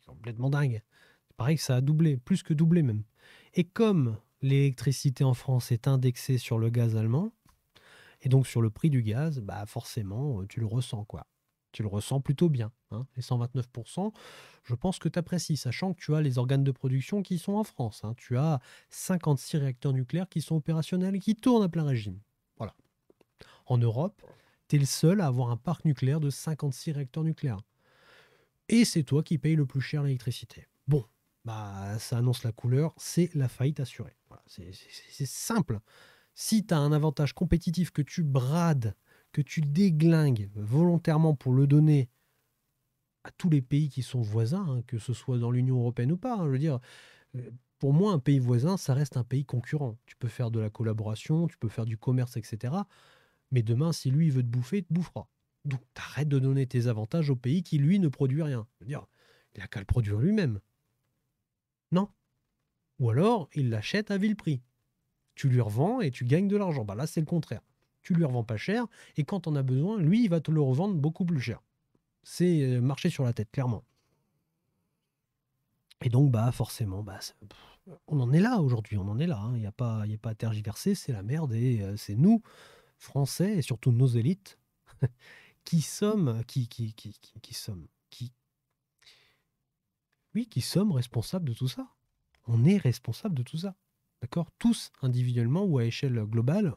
complètement dingue. C'est pareil que ça a doublé, plus que doublé même. Et comme l'électricité en France est indexée sur le gaz allemand, et donc sur le prix du gaz, bah forcément, tu le ressens, quoi. Tu le ressens plutôt bien, hein. Les 129%, je pense que tu apprécies, sachant que tu as les organes de production qui sont en France, hein. Tu as 56 réacteurs nucléaires qui sont opérationnels et qui tournent à plein régime. Voilà. En Europe, tu es le seul à avoir un parc nucléaire de 56 réacteurs nucléaires. Et c'est toi qui payes le plus cher l'électricité. Bon, bah ça annonce la couleur, c'est la faillite assurée. Voilà, c'est simple. Si tu as un avantage compétitif que tu brades, que tu déglingues volontairement pour le donner à tous les pays qui sont voisins, hein, que ce soit dans l'Union européenne ou pas, hein, je veux dire, pour moi, un pays voisin, ça reste un pays concurrent. Tu peux faire de la collaboration, tu peux faire du commerce, etc. Mais demain, si lui il veut te bouffer, il te bouffera. Donc t'arrêtes de donner tes avantages au pays qui, lui, ne produit rien. Je veux dire, il a qu'à le produire lui-même. Non. Ou alors, il l'achète à vil prix. Tu lui revends et tu gagnes de l'argent. Bah là, c'est le contraire. Tu lui revends pas cher et quand on a besoin, lui, il va te le revendre beaucoup plus cher. C'est marcher sur la tête, clairement. Et donc, bah forcément, bah, on en est là aujourd'hui, on en est là, hein. Il y a pas à tergiverser, c'est la merde et c'est nous, Français, et surtout nos élites, qui sommes, qui sommes, oui, qui sommes responsables de tout ça. On est responsable de tout ça. D'accord? Tous, individuellement ou à échelle globale,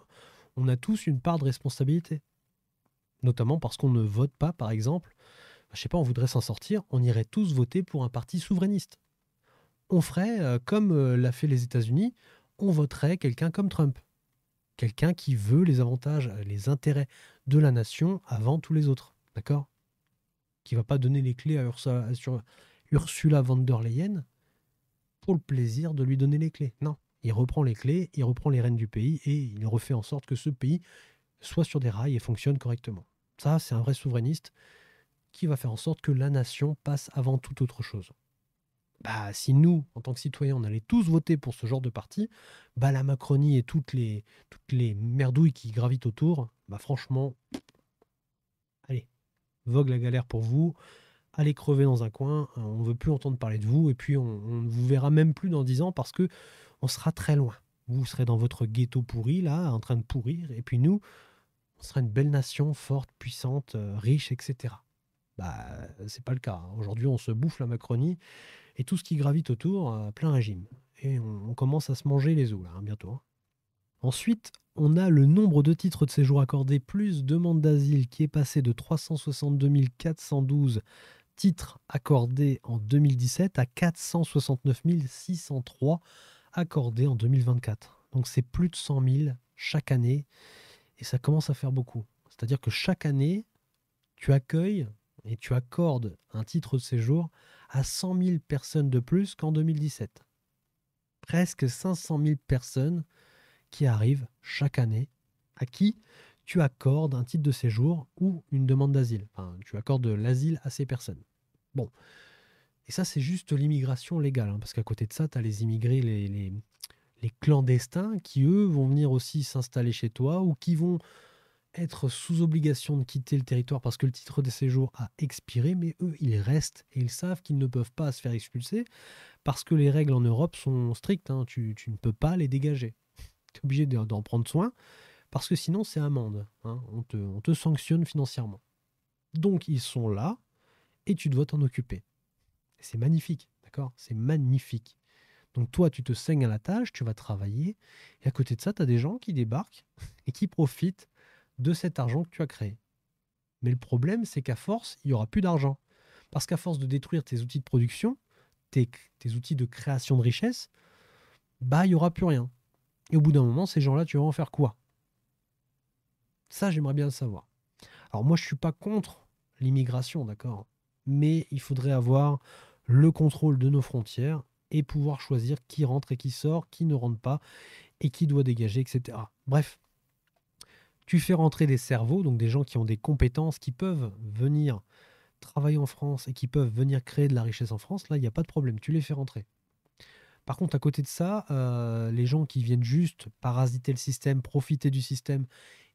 on a tous une part de responsabilité. Notamment parce qu'on ne vote pas, par exemple, je sais pas, on voudrait s'en sortir, on irait tous voter pour un parti souverainiste. On ferait comme l'a fait les États-Unis, on voterait quelqu'un comme Trump. Quelqu'un qui veut les avantages, les intérêts de la nation avant tous les autres. D'accord? Qui va pas donner les clés à Ursula von der Leyen pour le plaisir de lui donner les clés. Non. Il reprend les clés, il reprend les rênes du pays et il refait en sorte que ce pays soit sur des rails et fonctionne correctement. Ça, c'est un vrai souverainiste qui va faire en sorte que la nation passe avant toute autre chose. Bah, si nous, en tant que citoyens, on allait tous voter pour ce genre de parti, bah, la Macronie et toutes les merdouilles qui gravitent autour, bah, franchement, allez, vogue la galère pour vous, allez crever dans un coin, on ne veut plus entendre parler de vous, et puis on ne vous verra même plus dans 10 ans parce que on sera très loin. Vous serez dans votre ghetto pourri, là, en train de pourrir, et puis nous, on sera une belle nation, forte, puissante, riche, etc. Bah, c'est pas le cas, hein. Aujourd'hui, on se bouffe la Macronie et tout ce qui gravite autour à plein régime. Et on commence à se manger les os, là, hein, bientôt, hein. Ensuite, on a le nombre de titres de séjour accordés plus demande d'asile qui est passé de 362 412 titres accordés en 2017 à 469 603 accordés en 2024. Donc c'est plus de 100 000 chaque année et ça commence à faire beaucoup. C'est-à-dire que chaque année, tu accueilles et tu accordes un titre de séjour à 100 000 personnes de plus qu'en 2017. Presque 500 000 personnes qui arrivent chaque année, à qui tu accordes un titre de séjour ou une demande d'asile. Enfin, tu accordes de l'asile à ces personnes. Bon, et ça c'est juste l'immigration légale, parce qu'à côté de ça, tu as les immigrés, les clandestins qui, eux, vont venir aussi s'installer chez toi ou qui vont être sous obligation de quitter le territoire parce que le titre de séjour a expiré, mais eux, ils restent et ils savent qu'ils ne peuvent pas se faire expulser parce que les règles en Europe sont strictes, hein. Tu ne peux pas les dégager. Tu es obligé d'en prendre soin parce que sinon, c'est amende, hein. On te sanctionne financièrement. Donc, ils sont là et tu dois t'en occuper. Et c'est magnifique, d'accord? C'est magnifique. Donc toi, tu te saignes à la tâche, tu vas travailler, et à côté de ça, tu as des gens qui débarquent et qui profitent de cet argent que tu as créé. Mais le problème, c'est qu'à force, il n'y aura plus d'argent. Parce qu'à force de détruire tes outils de production, tes outils de création de richesse, bah, il n'y aura plus rien. Et au bout d'un moment, ces gens-là, tu vas en faire quoi? Ça, j'aimerais bien le savoir. Alors moi, je ne suis pas contre l'immigration, d'accord? Mais il faudrait avoir le contrôle de nos frontières et pouvoir choisir qui rentre et qui sort, qui ne rentre pas et qui doit dégager, etc. Bref, tu fais rentrer des cerveaux, donc des gens qui ont des compétences, qui peuvent venir travailler en France et qui peuvent venir créer de la richesse en France, là, il n'y a pas de problème, tu les fais rentrer. Par contre, à côté de ça, les gens qui viennent juste parasiter le système, profiter du système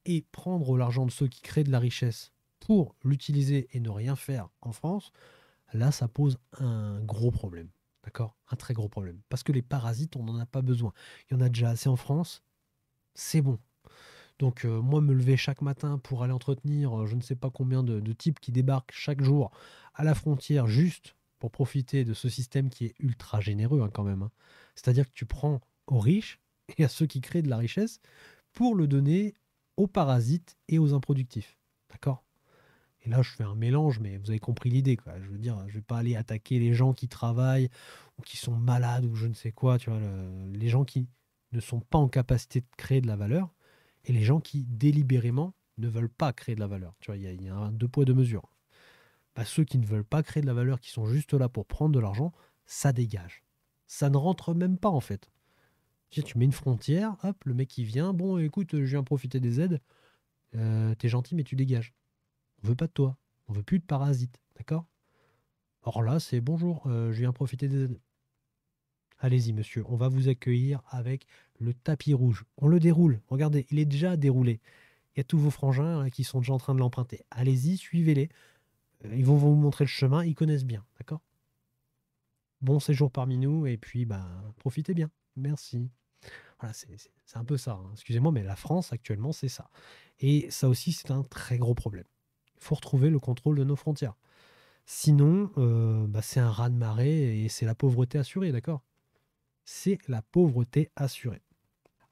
et prendre l'argent de ceux qui créent de la richesse pour l'utiliser et ne rien faire en France, là, ça pose un gros problème. D'accord? Un très gros problème. Parce que les parasites, on n'en a pas besoin. Il y en a déjà assez en France, c'est bon. Donc moi, me lever chaque matin pour aller entretenir je ne sais pas combien de types qui débarquent chaque jour à la frontière juste pour profiter de ce système qui est ultra généreux, hein, quand même, hein. C'est-à-dire que tu prends aux riches et à ceux qui créent de la richesse pour le donner aux parasites et aux improductifs. D'accord? Et là, je fais un mélange, mais vous avez compris l'idée, quoi. Je veux dire, je vais pas aller attaquer les gens qui travaillent ou qui sont malades ou je ne sais quoi, tu vois, les gens qui ne sont pas en capacité de créer de la valeur et les gens qui délibérément ne veulent pas créer de la valeur. Tu vois, il y a un deux poids deux mesures. Bah, ceux qui ne veulent pas créer de la valeur, qui sont juste là pour prendre de l'argent, ça dégage. Ça ne rentre même pas en fait. Tu mets une frontière, hop, le mec qui vient, bon écoute, je viens profiter des aides, t'es gentil mais tu dégages. On veut pas de toi. On veut plus de parasites. D'accord? Or là, c'est bonjour, je viens profiter des aides. Allez-y, monsieur, on va vous accueillir avec le tapis rouge. On le déroule. Regardez, il est déjà déroulé. Il y a tous vos frangins là, qui sont déjà en train de l'emprunter. Allez-y, suivez-les. Ils vont vous montrer le chemin. Ils connaissent bien. D'accord? Bon séjour parmi nous et puis bah, profitez bien. Merci. Voilà, c'est un peu ça, hein. Excusez-moi, mais la France actuellement, c'est ça. Et ça aussi, c'est un très gros problème. Il faut retrouver le contrôle de nos frontières. Sinon, bah, c'est un raz-de-marée et c'est la pauvreté assurée, d'accord? C'est la pauvreté assurée.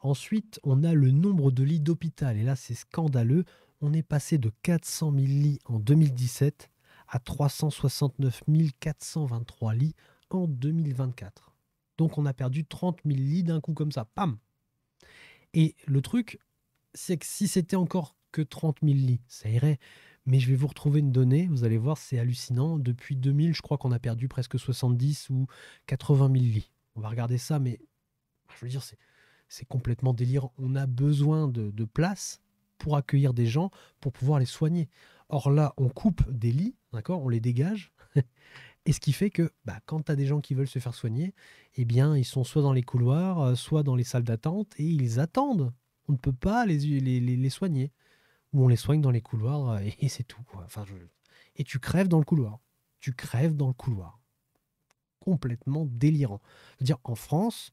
Ensuite, on a le nombre de lits d'hôpital et là, c'est scandaleux. On est passé de 400 000 lits en 2017 à 369 423 lits en 2024. Donc on a perdu 30 000 lits d'un coup comme ça, pam! Et le truc, c'est que si c'était encore que 30 000 lits, ça irait. Mais je vais vous retrouver une donnée, vous allez voir, c'est hallucinant. Depuis 2000, je crois qu'on a perdu presque 70 ou 80 000 lits. On va regarder ça, mais je veux dire, c'est complètement délirant. On a besoin de place pour accueillir des gens, pour pouvoir les soigner. Or là, on coupe des lits, d'accord? On les dégage. Et ce qui fait que bah, quand tu as des gens qui veulent se faire soigner, eh bien, ils sont soit dans les couloirs, soit dans les salles d'attente, et ils attendent. On ne peut pas les soigner. Ou on les soigne dans les couloirs, et c'est tout, quoi. Enfin, et tu crèves dans le couloir. Tu crèves dans le couloir. Complètement délirant. C'est-à-dire, en France,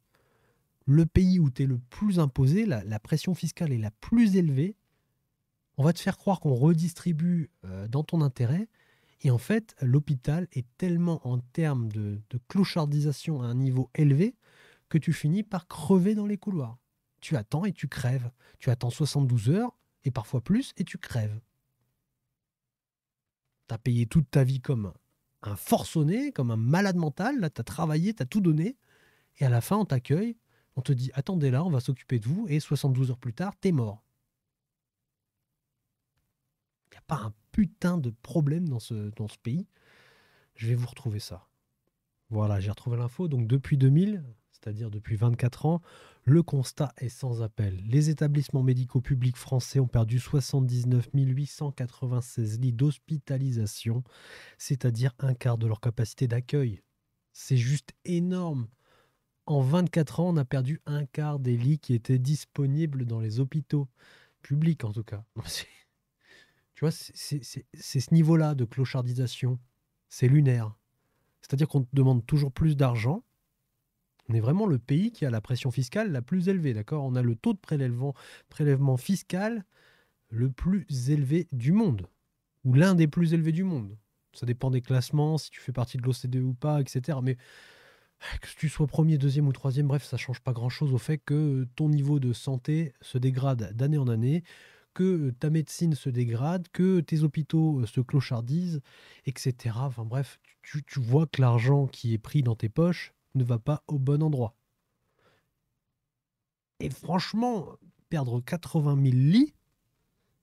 le pays où tu es le plus imposé, la pression fiscale est la plus élevée, on va te faire croire qu'on redistribue dans ton intérêt. Et en fait, l'hôpital est tellement en termes de clochardisation à un niveau élevé que tu finis par crever dans les couloirs. Tu attends et tu crèves. Tu attends 72 heures et parfois plus et tu crèves. Tu as payé toute ta vie comme un forcené, comme un malade mental. Là, tu as travaillé, tu as tout donné. Et à la fin, on t'accueille. On te dit attendez là, on va s'occuper de vous. Et 72 heures plus tard, t'es mort. Il n'y a pas un putain de problème dans ce pays. Je vais vous retrouver ça. Voilà, j'ai retrouvé l'info. Donc depuis 2000, c'est-à-dire depuis 24 ans, le constat est sans appel. Les établissements médicaux publics français ont perdu 79 896 lits d'hospitalisation, c'est-à-dire un quart de leur capacité d'accueil. C'est juste énorme. En 24 ans, on a perdu un quart des lits qui étaient disponibles dans les hôpitaux publics, en tout cas. Tu vois, c'est ce niveau-là de clochardisation. C'est lunaire. C'est-à-dire qu'on te demande toujours plus d'argent. On est vraiment le pays qui a la pression fiscale la plus élevée, d'accord? On a le taux de prélèvement fiscal le plus élevé du monde, ou l'un des plus élevés du monde. Ça dépend des classements, si tu fais partie de l'OCDE ou pas, etc. Mais que tu sois premier, deuxième ou troisième, bref, ça change pas grand-chose au fait que ton niveau de santé se dégrade d'année en année, que ta médecine se dégrade, que tes hôpitaux se clochardisent, etc. Enfin bref, tu vois que l'argent qui est pris dans tes poches ne va pas au bon endroit. Et franchement, perdre 80 000 lits,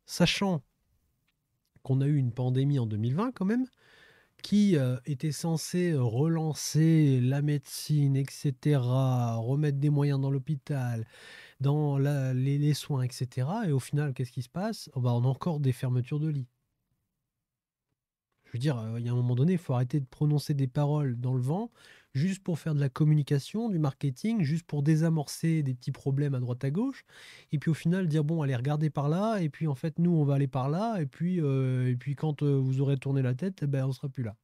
sachant qu'on a eu une pandémie en 2020 quand même, qui était censée relancer la médecine, etc., remettre des moyens dans l'hôpital, dans les soins, etc. Et au final, qu'est-ce qui se passe? Oh bah, on a encore des fermetures de lits. Je veux dire, il y a un moment donné, il faut arrêter de prononcer des paroles dans le vent, juste pour faire de la communication, du marketing, juste pour désamorcer des petits problèmes à droite à gauche. Et puis au final, dire, bon, allez, regardez par là. Et puis en fait, nous, on va aller par là. Et puis quand vous aurez tourné la tête, eh ben, on sera plus là.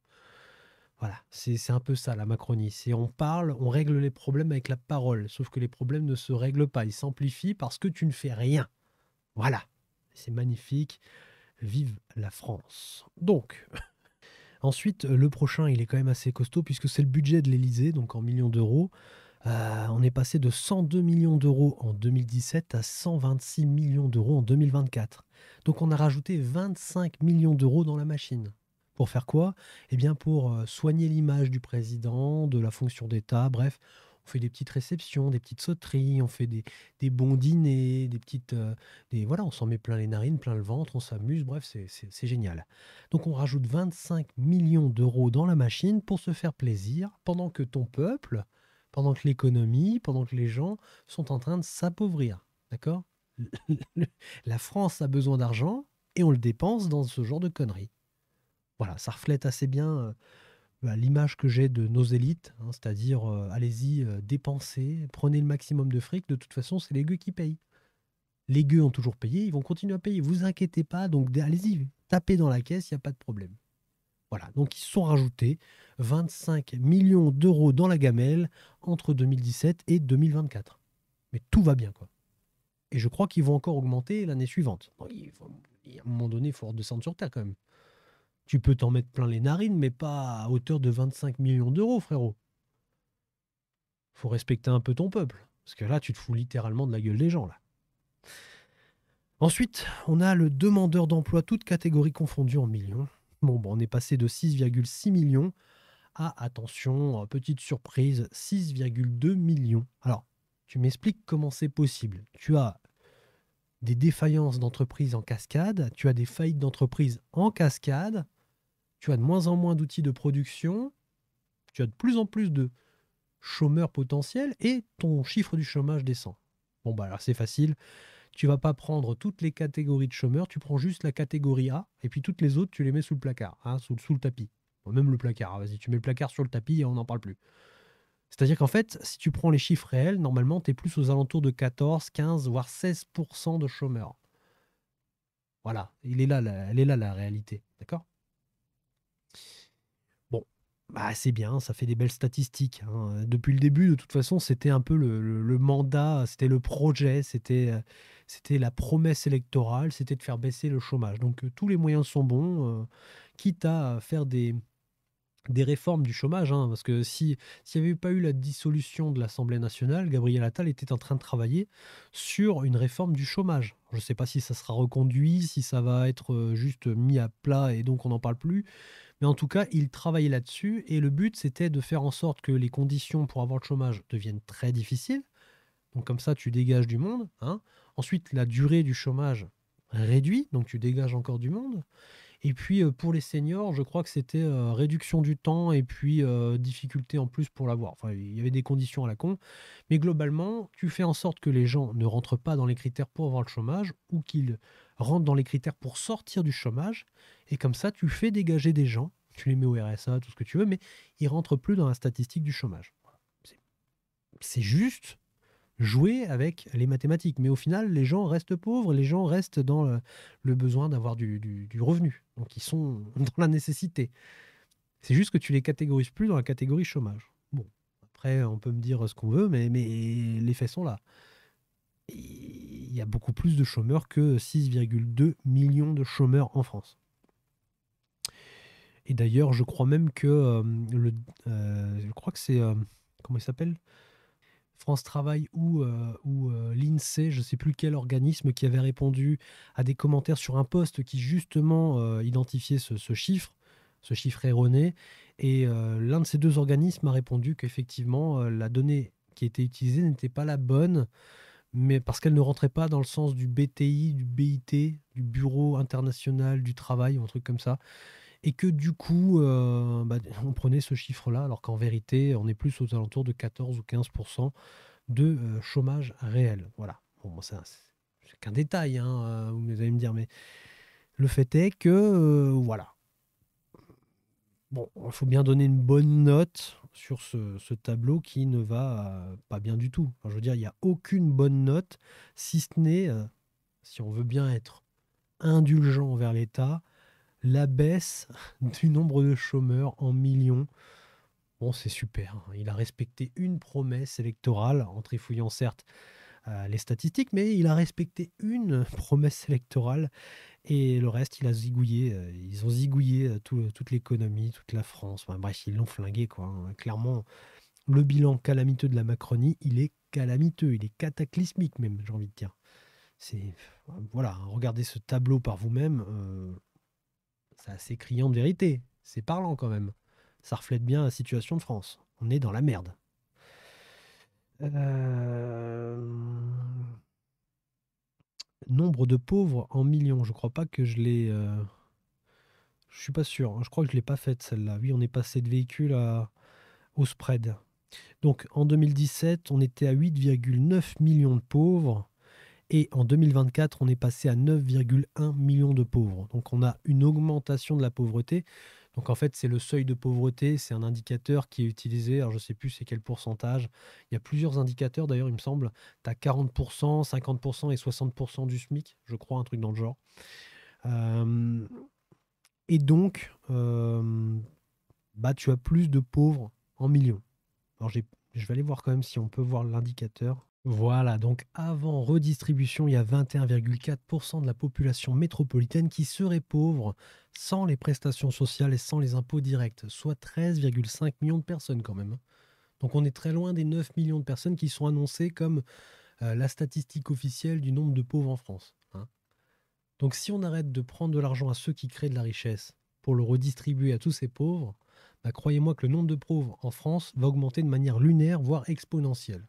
Voilà, c'est un peu ça la Macronie. C'est on parle, on règle les problèmes avec la parole. Sauf que les problèmes ne se règlent pas, ils s'amplifient parce que tu ne fais rien. Voilà, c'est magnifique. Vive la France. Donc, ensuite, le prochain, il est quand même assez costaud puisque c'est le budget de l'Élysée, donc en millions d'euros. On est passé de 102 millions d'euros en 2017 à 126 millions d'euros en 2024. Donc on a rajouté 25 millions d'euros dans la machine. Pour faire quoi? Eh bien pour soigner l'image du président, de la fonction d'État, bref, on fait des petites réceptions, des petites sauteries, on fait des bons dîners, des petites... voilà, on s'en met plein les narines, plein le ventre, on s'amuse, bref, c'est génial. Donc on rajoute 25 millions d'euros dans la machine pour se faire plaisir, pendant que ton peuple, pendant que l'économie, pendant que les gens sont en train de s'appauvrir. D'accord? La France a besoin d'argent et on le dépense dans ce genre de conneries. Voilà, ça reflète assez bien l'image que j'ai de nos élites, hein, c'est-à-dire allez-y, dépensez, prenez le maximum de fric, de toute façon c'est les gueux qui payent. Les gueux ont toujours payé, ils vont continuer à payer, vous inquiétez pas, donc allez-y, tapez dans la caisse, il n'y a pas de problème. Voilà, donc ils se sont rajoutés 25 millions d'euros dans la gamelle entre 2017 et 2024. Mais tout va bien, quoi. Et je crois qu'ils vont encore augmenter l'année suivante. Bon, à un moment donné, il faut redescendre sur terre quand même. Tu peux t'en mettre plein les narines, mais pas à hauteur de 25 millions d'euros, frérot. Faut respecter un peu ton peuple. Parce que là, tu te fous littéralement de la gueule des gens, là. Ensuite, on a le demandeur d'emploi, toutes catégories confondues en millions. Bon, on est passé de 6,6 millions à, attention, petite surprise, 6,2 millions. Alors, tu m'expliques comment c'est possible. Tu as des défaillances d'entreprises en cascade, tu as des faillites d'entreprises en cascade, tu as de moins en moins d'outils de production, tu as de plus en plus de chômeurs potentiels et ton chiffre du chômage descend. Bon, bah alors c'est facile. Tu vas pas prendre toutes les catégories de chômeurs, tu prends juste la catégorie A et puis toutes les autres, tu les mets sous le placard, hein, sous le tapis. Bon, même le placard, vas-y, tu mets le placard sur le tapis et on n'en parle plus. C'est-à-dire qu'en fait, si tu prends les chiffres réels, normalement, tu es plus aux alentours de 14, 15, voire 16% de chômeurs. Voilà, elle est là la réalité, d'accord? Bon, bah c'est bien, ça fait des belles statistiques, hein. Depuis le début, de toute façon, c'était un peu le mandat, c'était le projet, c'était la promesse électorale, c'était de faire baisser le chômage. Donc tous les moyens sont bons, quitte à faire des réformes du chômage, hein, parce que s'il n'y avait pas eu la dissolution de l'Assemblée nationale, Gabriel Attal était en train de travailler sur une réforme du chômage. Je ne sais pas si ça sera reconduit, si ça va être juste mis à plat et donc on n'en parle plus. Mais en tout cas, il travaillait là-dessus et le but, c'était de faire en sorte que les conditions pour avoir le chômage deviennent très difficiles. Donc comme ça, tu dégages du monde, hein. Ensuite, la durée du chômage réduit, donc tu dégages encore du monde. Et puis, pour les seniors, je crois que c'était, réduction du temps et puis, difficulté en plus pour l'avoir. Enfin, il y avait des conditions à la con, mais globalement, tu fais en sorte que les gens ne rentrent pas dans les critères pour avoir le chômage ou qu'ils rentrent dans les critères pour sortir du chômage et comme ça, tu fais dégager des gens, tu les mets au RSA, tout ce que tu veux, mais ils rentrent plus dans la statistique du chômage. Voilà. C'est juste jouer avec les mathématiques. Mais au final, les gens restent pauvres, les gens restent dans le besoin d'avoir du revenu. Donc ils sont dans la nécessité. C'est juste que tu les catégorises plus dans la catégorie chômage. Bon, après, on peut me dire ce qu'on veut, mais les faits sont là. Il y a beaucoup plus de chômeurs que 6,2 millions de chômeurs en France. Et d'ailleurs, je crois même que je crois que c'est comment il s'appelle, France Travail ou l'INSEE, je ne sais plus quel organisme, qui avait répondu à des commentaires sur un post qui justement identifiait ce chiffre erroné. Et l'un de ces deux organismes a répondu qu'effectivement, la donnée qui était utilisée n'était pas la bonne, mais parce qu'elle ne rentrait pas dans le sens du BTI, du BIT, du Bureau international du travail, ou un truc comme ça. Et que du coup, on prenait ce chiffre-là, alors qu'en vérité, on est plus aux alentours de 14 ou 15% de chômage réel. Voilà. Bon, ça, c'est qu'un détail, hein, vous allez me dire, mais le fait est que, voilà. Bon, il faut bien donner une bonne note sur ce tableau qui ne va pas bien du tout. Enfin, je veux dire, il n'y a aucune bonne note, si ce n'est, si on veut bien être indulgent envers l'État, la baisse du nombre de chômeurs en millions. Bon, c'est super, hein. Il a respecté une promesse électorale, en trifouillant certes les statistiques, mais il a respecté une promesse électorale et le reste, il a zigouillé. Ils ont zigouillé toute l'économie, toute la France. Enfin, bref, ils l'ont flingué, quoi, hein. Clairement, le bilan calamiteux de la Macronie, il est calamiteux, il est cataclysmique même, j'ai envie de dire. C'est voilà, regardez ce tableau par vous-même, c'est assez criant de vérité. C'est parlant quand même. Ça reflète bien la situation de France. On est dans la merde. Euh, Nombre de pauvres en millions. Je crois pas que je l'ai. Je suis pas sûr, hein. Je crois que je l'ai pas faite celle-là. Oui, on est passé de véhicule au spread. Donc en 2017, on était à 8,9 millions de pauvres. Et en 2024, on est passé à 9,1 millions de pauvres. Donc on a une augmentation de la pauvreté. Donc en fait, c'est le seuil de pauvreté, c'est un indicateur qui est utilisé, alors je ne sais plus c'est quel pourcentage. Il y a plusieurs indicateurs d'ailleurs, il me semble. Tu as 40%, 50% et 60% du SMIC, je crois, un truc dans le genre. Euh, et donc, tu as plus de pauvres en millions. Alors je vais aller voir quand même si on peut voir l'indicateur. Voilà, donc avant redistribution, il y a 21,4% de la population métropolitaine qui serait pauvre sans les prestations sociales et sans les impôts directs, soit 13,5 millions de personnes quand même, hein. Donc on est très loin des 9 millions de personnes qui sont annoncées comme la statistique officielle du nombre de pauvres en France, hein. Donc si on arrête de prendre de l'argent à ceux qui créent de la richesse pour le redistribuer à tous ces pauvres, croyez-moi que le nombre de pauvres en France va augmenter de manière lunaire, voire exponentielle.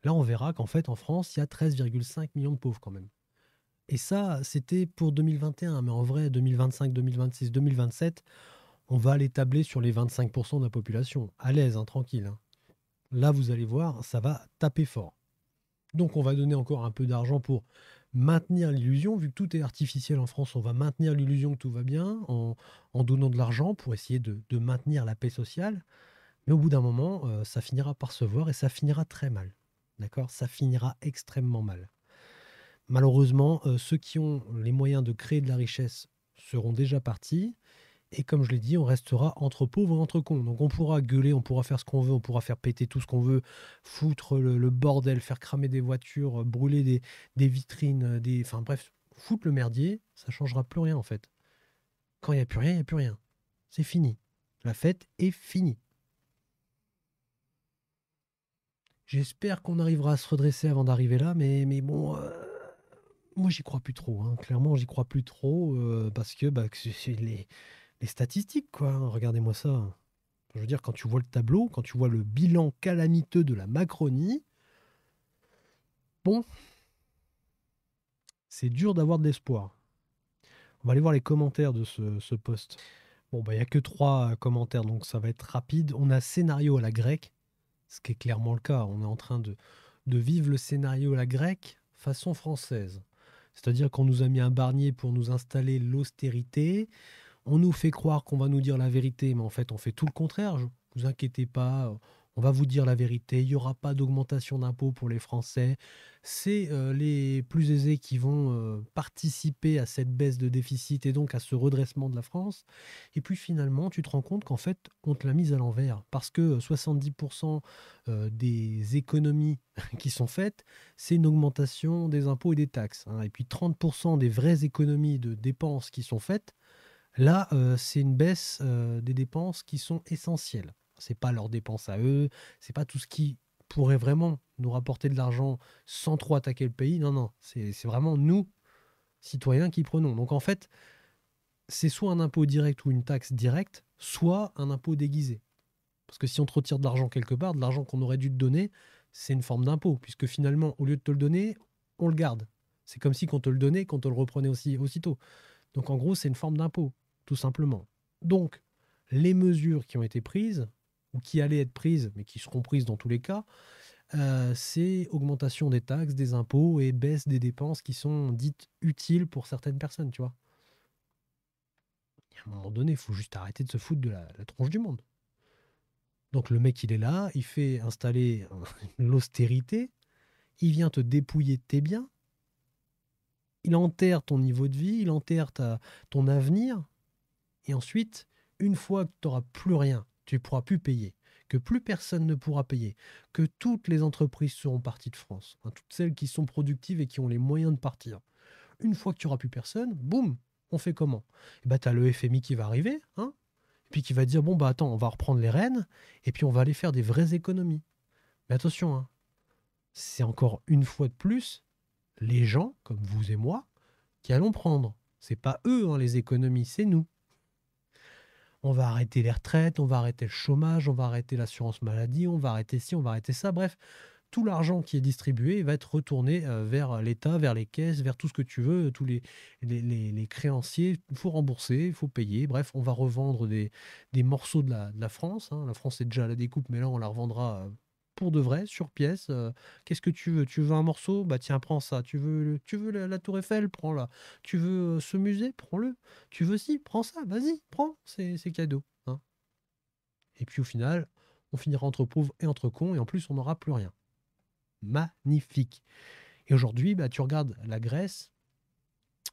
Là, on verra qu'en fait, en France, il y a 13,5 millions de pauvres quand même. Et ça, c'était pour 2021. Mais en vrai, 2025, 2026, 2027, on va aller tabler sur les 25% de la population. À l'aise, hein, tranquille, hein. Là, vous allez voir, ça va taper fort. Donc, on va donner encore un peu d'argent pour maintenir l'illusion. Vu que tout est artificiel en France, on va maintenir l'illusion que tout va bien en donnant de l'argent pour essayer de maintenir la paix sociale. Mais au bout d'un moment, ça finira par se voir et ça finira très mal. D'accord? Ça finira extrêmement mal. Malheureusement, ceux qui ont les moyens de créer de la richesse seront déjà partis. Et comme je l'ai dit, on restera entre pauvres et entre cons. Donc on pourra gueuler, on pourra faire ce qu'on veut, on pourra faire péter tout ce qu'on veut, foutre le bordel, faire cramer des voitures, brûler des vitrines, enfin bref, foutre le merdier, ça changera plus rien en fait. Quand il n'y a plus rien, il n'y a plus rien. C'est fini. La fête est finie. J'espère qu'on arrivera à se redresser avant d'arriver là, mais bon, moi j'y crois plus trop, hein. Clairement, j'y crois plus trop parce que c'est les statistiques, quoi, hein. Regardez-moi ça. Je veux dire, quand tu vois le tableau, quand tu vois le bilan calamiteux de la Macronie, bon, c'est dur d'avoir de l'espoir. On va aller voir les commentaires de ce post. Bon, bah, il y a que 3 commentaires, donc ça va être rapide. On a scénario à la grecque, ce qui est clairement le cas. On est en train de vivre le scénario à la grecque façon française. C'est-à-dire qu'on nous a mis un barnier pour nous installer l'austérité. On nous fait croire qu'on va nous dire la vérité, mais en fait, on fait tout le contraire. Vous inquiétez pas, on va vous dire la vérité. Il n'y aura pas d'augmentation d'impôts pour les Français. C'est les plus aisés qui vont participer à cette baisse de déficit et donc à ce redressement de la France. Et puis finalement, tu te rends compte qu'en fait, on te l'a mise à l'envers. Parce que 70% des économies qui sont faites, c'est une augmentation des impôts et des taxes, hein. Et puis 30% des vraies économies de dépenses qui sont faites, là, c'est une baisse, des dépenses qui sont essentielles. C'est pas leurs dépenses à eux, c'est pas tout ce qui pourrait vraiment nous rapporter de l'argent sans trop attaquer le pays. Non, non, c'est vraiment nous, citoyens, qui prenons. Donc en fait, c'est soit un impôt direct ou une taxe directe, soit un impôt déguisé. Parce que si on te retire de l'argent quelque part, de l'argent qu'on aurait dû te donner, c'est une forme d'impôt, puisque finalement, au lieu de te le donner, on le garde. C'est comme si qu'on te le donnait, qu'on te le reprenait aussi aussitôt. Donc en gros, c'est une forme d'impôt, tout simplement. Donc, les mesures qui ont été prises, ou qui allaient être prises, mais qui seront prises dans tous les cas, c'est augmentation des taxes, des impôts et baisse des dépenses qui sont dites utiles pour certaines personnes, tu vois. Et à un moment donné, il faut juste arrêter de se foutre de la tronche du monde. Donc le mec, il est là, il fait installer l'austérité, il vient te dépouiller de tes biens, il enterre ton niveau de vie, il enterre ton avenir. Et ensuite, une fois que tu n'auras plus rien, tu ne pourras plus payer, que plus personne ne pourra payer, que toutes les entreprises seront parties de France, hein, toutes celles qui sont productives et qui ont les moyens de partir. Une fois que tu n'auras plus personne, boum, on fait comment? Et bah, tu as le FMI qui va arriver, hein, et puis qui va dire, bon, bah attends, on va reprendre les rênes, et puis on va aller faire des vraies économies. Mais attention, hein, c'est encore une fois de plus les gens, comme vous et moi, qui allons prendre. C'est pas eux, hein, les économies, c'est nous. On va arrêter les retraites, on va arrêter le chômage, on va arrêter l'assurance maladie, on va arrêter ci, on va arrêter ça. Bref, tout l'argent qui est distribué va être retourné vers l'État, vers les caisses, vers tout ce que tu veux, tous les créanciers. Il faut rembourser, il faut payer. Bref, on va revendre des morceaux de la France, hein. La France est déjà à la découpe, mais là, on la revendra pour de vrai, sur pièce. Qu'est-ce que tu veux? Tu veux un morceau? Bah tiens, prends ça. Tu veux la Tour Eiffel? Prends-la. Tu veux ce musée? Prends-le. Tu veux ci? Prends ça. Vas-y, prends. C'est cadeau, hein. Et puis au final, on finira entre pauvres et entre cons, et en plus, on n'aura plus rien. Magnifique. Et aujourd'hui, bah, tu regardes la Grèce.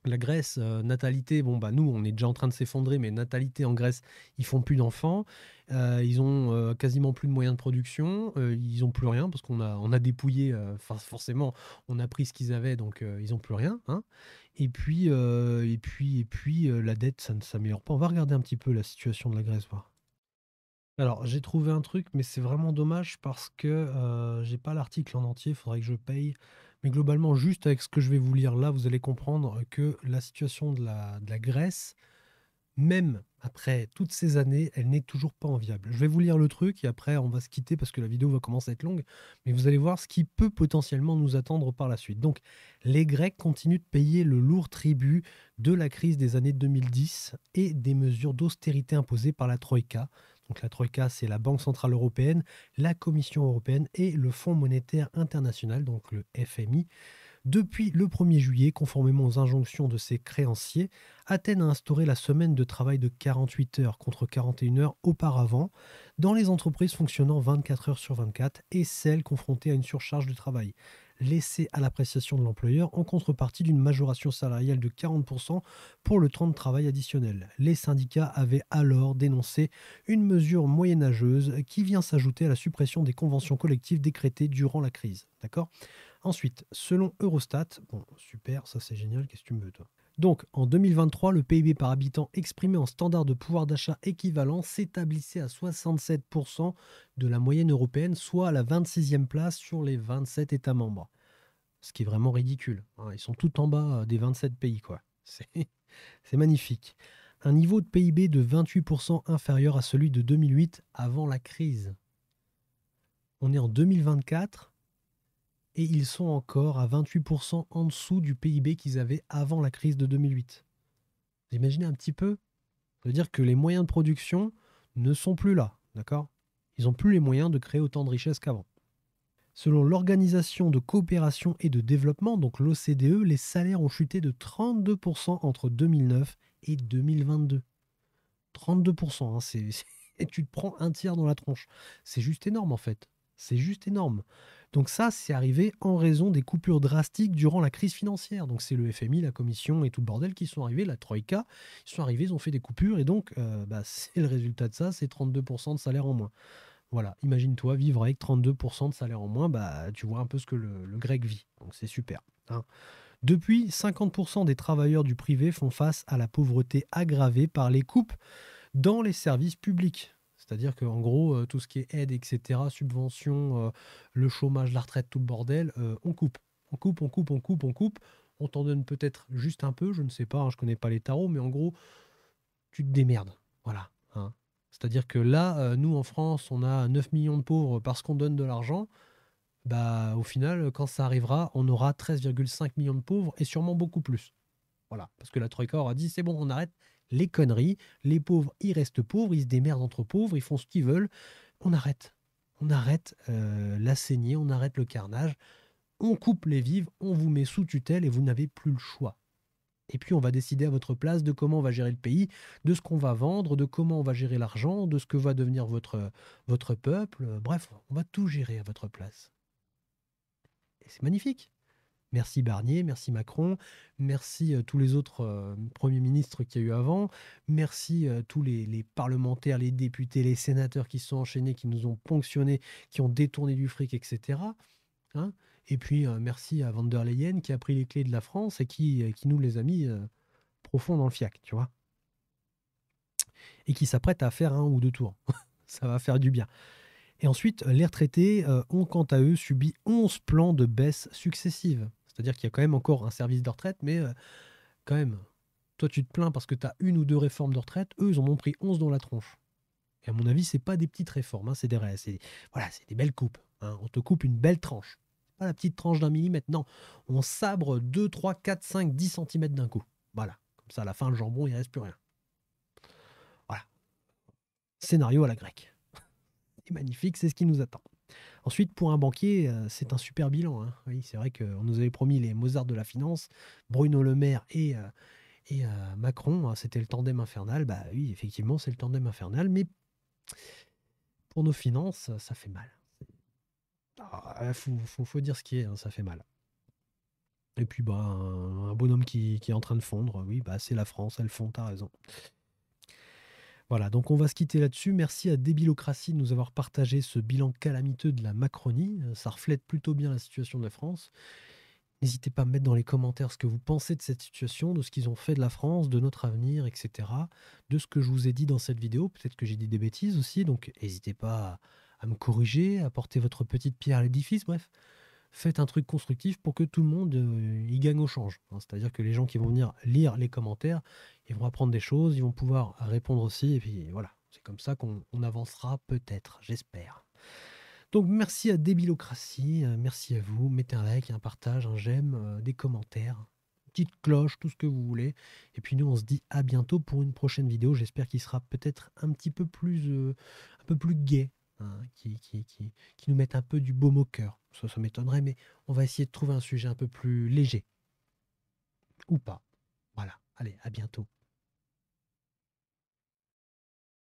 La Grèce, natalité, bon, bah, nous, on est déjà en train de s'effondrer, mais natalité en Grèce, ils font plus d'enfants. Ils ont quasiment plus de moyens de production. Ils ont plus rien parce qu'on a dépouillé, forcément, on a pris ce qu'ils avaient, donc ils ont plus rien, hein. Et puis, la dette, ça ne s'améliore pas. On va regarder un petit peu la situation de la Grèce, voir. Alors, j'ai trouvé un truc, mais c'est vraiment dommage parce que j'ai pas l'article en entier, il faudrait que je paye. Mais globalement, juste avec ce que je vais vous lire là, vous allez comprendre que la situation de la Grèce, même après toutes ces années, elle n'est toujours pas enviable. Je vais vous lire le truc et après on va se quitter parce que la vidéo va commencer à être longue, mais vous allez voir ce qui peut potentiellement nous attendre par la suite. Donc, les Grecs continuent de payer le lourd tribut de la crise des années 2010 et des mesures d'austérité imposées par la Troïka. Donc la Troïka, c'est la Banque centrale européenne, la Commission européenne et le Fonds monétaire international, donc le FMI. Depuis le 1er juillet, conformément aux injonctions de ses créanciers, Athènes a instauré la semaine de travail de 48 heures contre 41 heures auparavant, dans les entreprises fonctionnant 24 heures sur 24 et celles confrontées à une surcharge de travail, laissée à l'appréciation de l'employeur en contrepartie d'une majoration salariale de 40% pour le temps de travail additionnel. Les syndicats avaient alors dénoncé une mesure moyenâgeuse qui vient s'ajouter à la suppression des conventions collectives décrétées durant la crise. D'accord? Ensuite, selon Eurostat, bon, super, ça c'est génial, qu'est-ce que tu me veux, toi? Donc, en 2023, le PIB par habitant exprimé en standard de pouvoir d'achat équivalent s'établissait à 67% de la moyenne européenne, soit à la 26e place sur les 27 États membres. Ce qui est vraiment ridicule, hein. Ils sont tout en bas des 27 pays, quoi. C'est magnifique. Un niveau de PIB de 28% inférieur à celui de 2008 avant la crise. On est en 2024 et ils sont encore à 28% en dessous du PIB qu'ils avaient avant la crise de 2008. Vous imaginez un petit peu? Ça veut dire que les moyens de production ne sont plus là, d'accord? Ils n'ont plus les moyens de créer autant de richesses qu'avant. Selon l'Organisation de coopération et de développement, donc l'OCDE, les salaires ont chuté de 32% entre 2009 et 2022. 32%, hein, et tu te prends un tiers dans la tronche. C'est juste énorme en fait. C'est juste énorme. Donc ça, c'est arrivé en raison des coupures drastiques durant la crise financière. Donc c'est le FMI, la Commission et tout le bordel qui sont arrivés, la Troïka, ils sont arrivés, ils ont fait des coupures et donc c'est le résultat de ça, c'est 32% de salaire en moins. Voilà, imagine-toi vivre avec 32% de salaire en moins, bah tu vois un peu ce que le grec vit. Donc c'est super, hein. Depuis, 50% des travailleurs du privé font face à la pauvreté aggravée par les coupes dans les services publics. C'est-à-dire qu'en gros, tout ce qui est aide, etc., subventions, le chômage, la retraite, tout le bordel, on coupe. On coupe, on coupe, on coupe, on coupe. On t'en donne peut-être juste un peu, je ne sais pas, hein, je connais pas les tarots, mais en gros, tu te démerdes. Voilà, hein. C'est-à-dire que là, nous en France, on a 9 millions de pauvres parce qu'on donne de l'argent. Bah, au final, quand ça arrivera, on aura 13,5 millions de pauvres et sûrement beaucoup plus. Voilà, parce que la Troïka aura dit c'est bon, on arrête les conneries, les pauvres, ils restent pauvres, ils se démerdent entre pauvres, ils font ce qu'ils veulent, on arrête. On arrête la saignée, on arrête le carnage, on coupe les vives, on vous met sous tutelle et vous n'avez plus le choix. Et puis on va décider à votre place de comment on va gérer le pays, de ce qu'on va vendre, de comment on va gérer l'argent, de ce que va devenir votre peuple. Bref, on va tout gérer à votre place. Et c'est magnifique. Merci Barnier, merci Macron, merci tous les autres premiers ministres qu'il y a eu avant, merci tous les parlementaires, les députés, les sénateurs qui se sont enchaînés, qui nous ont ponctionnés, qui ont détourné du fric, etc., hein. Et puis merci à Van der Leyen qui a pris les clés de la France et qui nous les a mis profond dans le fiac, tu vois, et qui s'apprête à faire un ou deux tours. Ça va faire du bien. Et ensuite, les retraités ont quant à eux subi 11 plans de baisse successives. C'est-à-dire qu'il y a quand même encore un service de retraite, mais quand même, toi tu te plains parce que tu as une ou deux réformes de retraite, eux ils en ont pris 11 dans la tronche. Et à mon avis, c'est pas des petites réformes, hein, voilà, c'est des belles coupes, hein. On te coupe une belle tranche. Pas la petite tranche d'un millimètre, non. On sabre 2, 3, 4, 5, 10 centimètres d'un coup. Voilà. Comme ça, à la fin, le jambon, il reste plus rien. Voilà. Scénario à la grecque. C'est magnifique, c'est ce qui nous attend. Ensuite, pour un banquier, c'est un super bilan, hein. Oui, c'est vrai qu'on nous avait promis les Mozart de la finance, Bruno Le Maire et Macron, hein, c'était le tandem infernal. Bah oui, effectivement, c'est le tandem infernal, mais pour nos finances, ça fait mal. Faut dire ce qui est, hein, ça fait mal. Et puis, bah, un bonhomme qui est en train de fondre, oui, bah, c'est la France, elle fond, t'as raison. Voilà, donc on va se quitter là-dessus. Merci à Débilocratie de nous avoir partagé ce bilan calamiteux de la Macronie. Ça reflète plutôt bien la situation de la France. N'hésitez pas à me mettre dans les commentaires ce que vous pensez de cette situation, de ce qu'ils ont fait de la France, de notre avenir, etc. De ce que je vous ai dit dans cette vidéo. Peut-être que j'ai dit des bêtises aussi, donc n'hésitez pas à me corriger, à apporter votre petite pierre à l'édifice. Bref, faites un truc constructif pour que tout le monde y gagne au change, hein. C'est-à-dire que les gens qui vont venir lire les commentaires, ils vont apprendre des choses, ils vont pouvoir répondre aussi, et puis voilà. C'est comme ça qu'on avancera peut-être, j'espère. Donc merci à Débilocratie, merci à vous. Mettez un like, un partage, un j'aime, des commentaires, une petite cloche, tout ce que vous voulez. Et puis nous, on se dit à bientôt pour une prochaine vidéo. J'espère qu'il sera peut-être un peu plus gai, hein, qui nous mette un peu du baume au cœur. Ça m'étonnerait, mais on va essayer de trouver un sujet un peu plus léger. Ou pas. Voilà. Allez, à bientôt.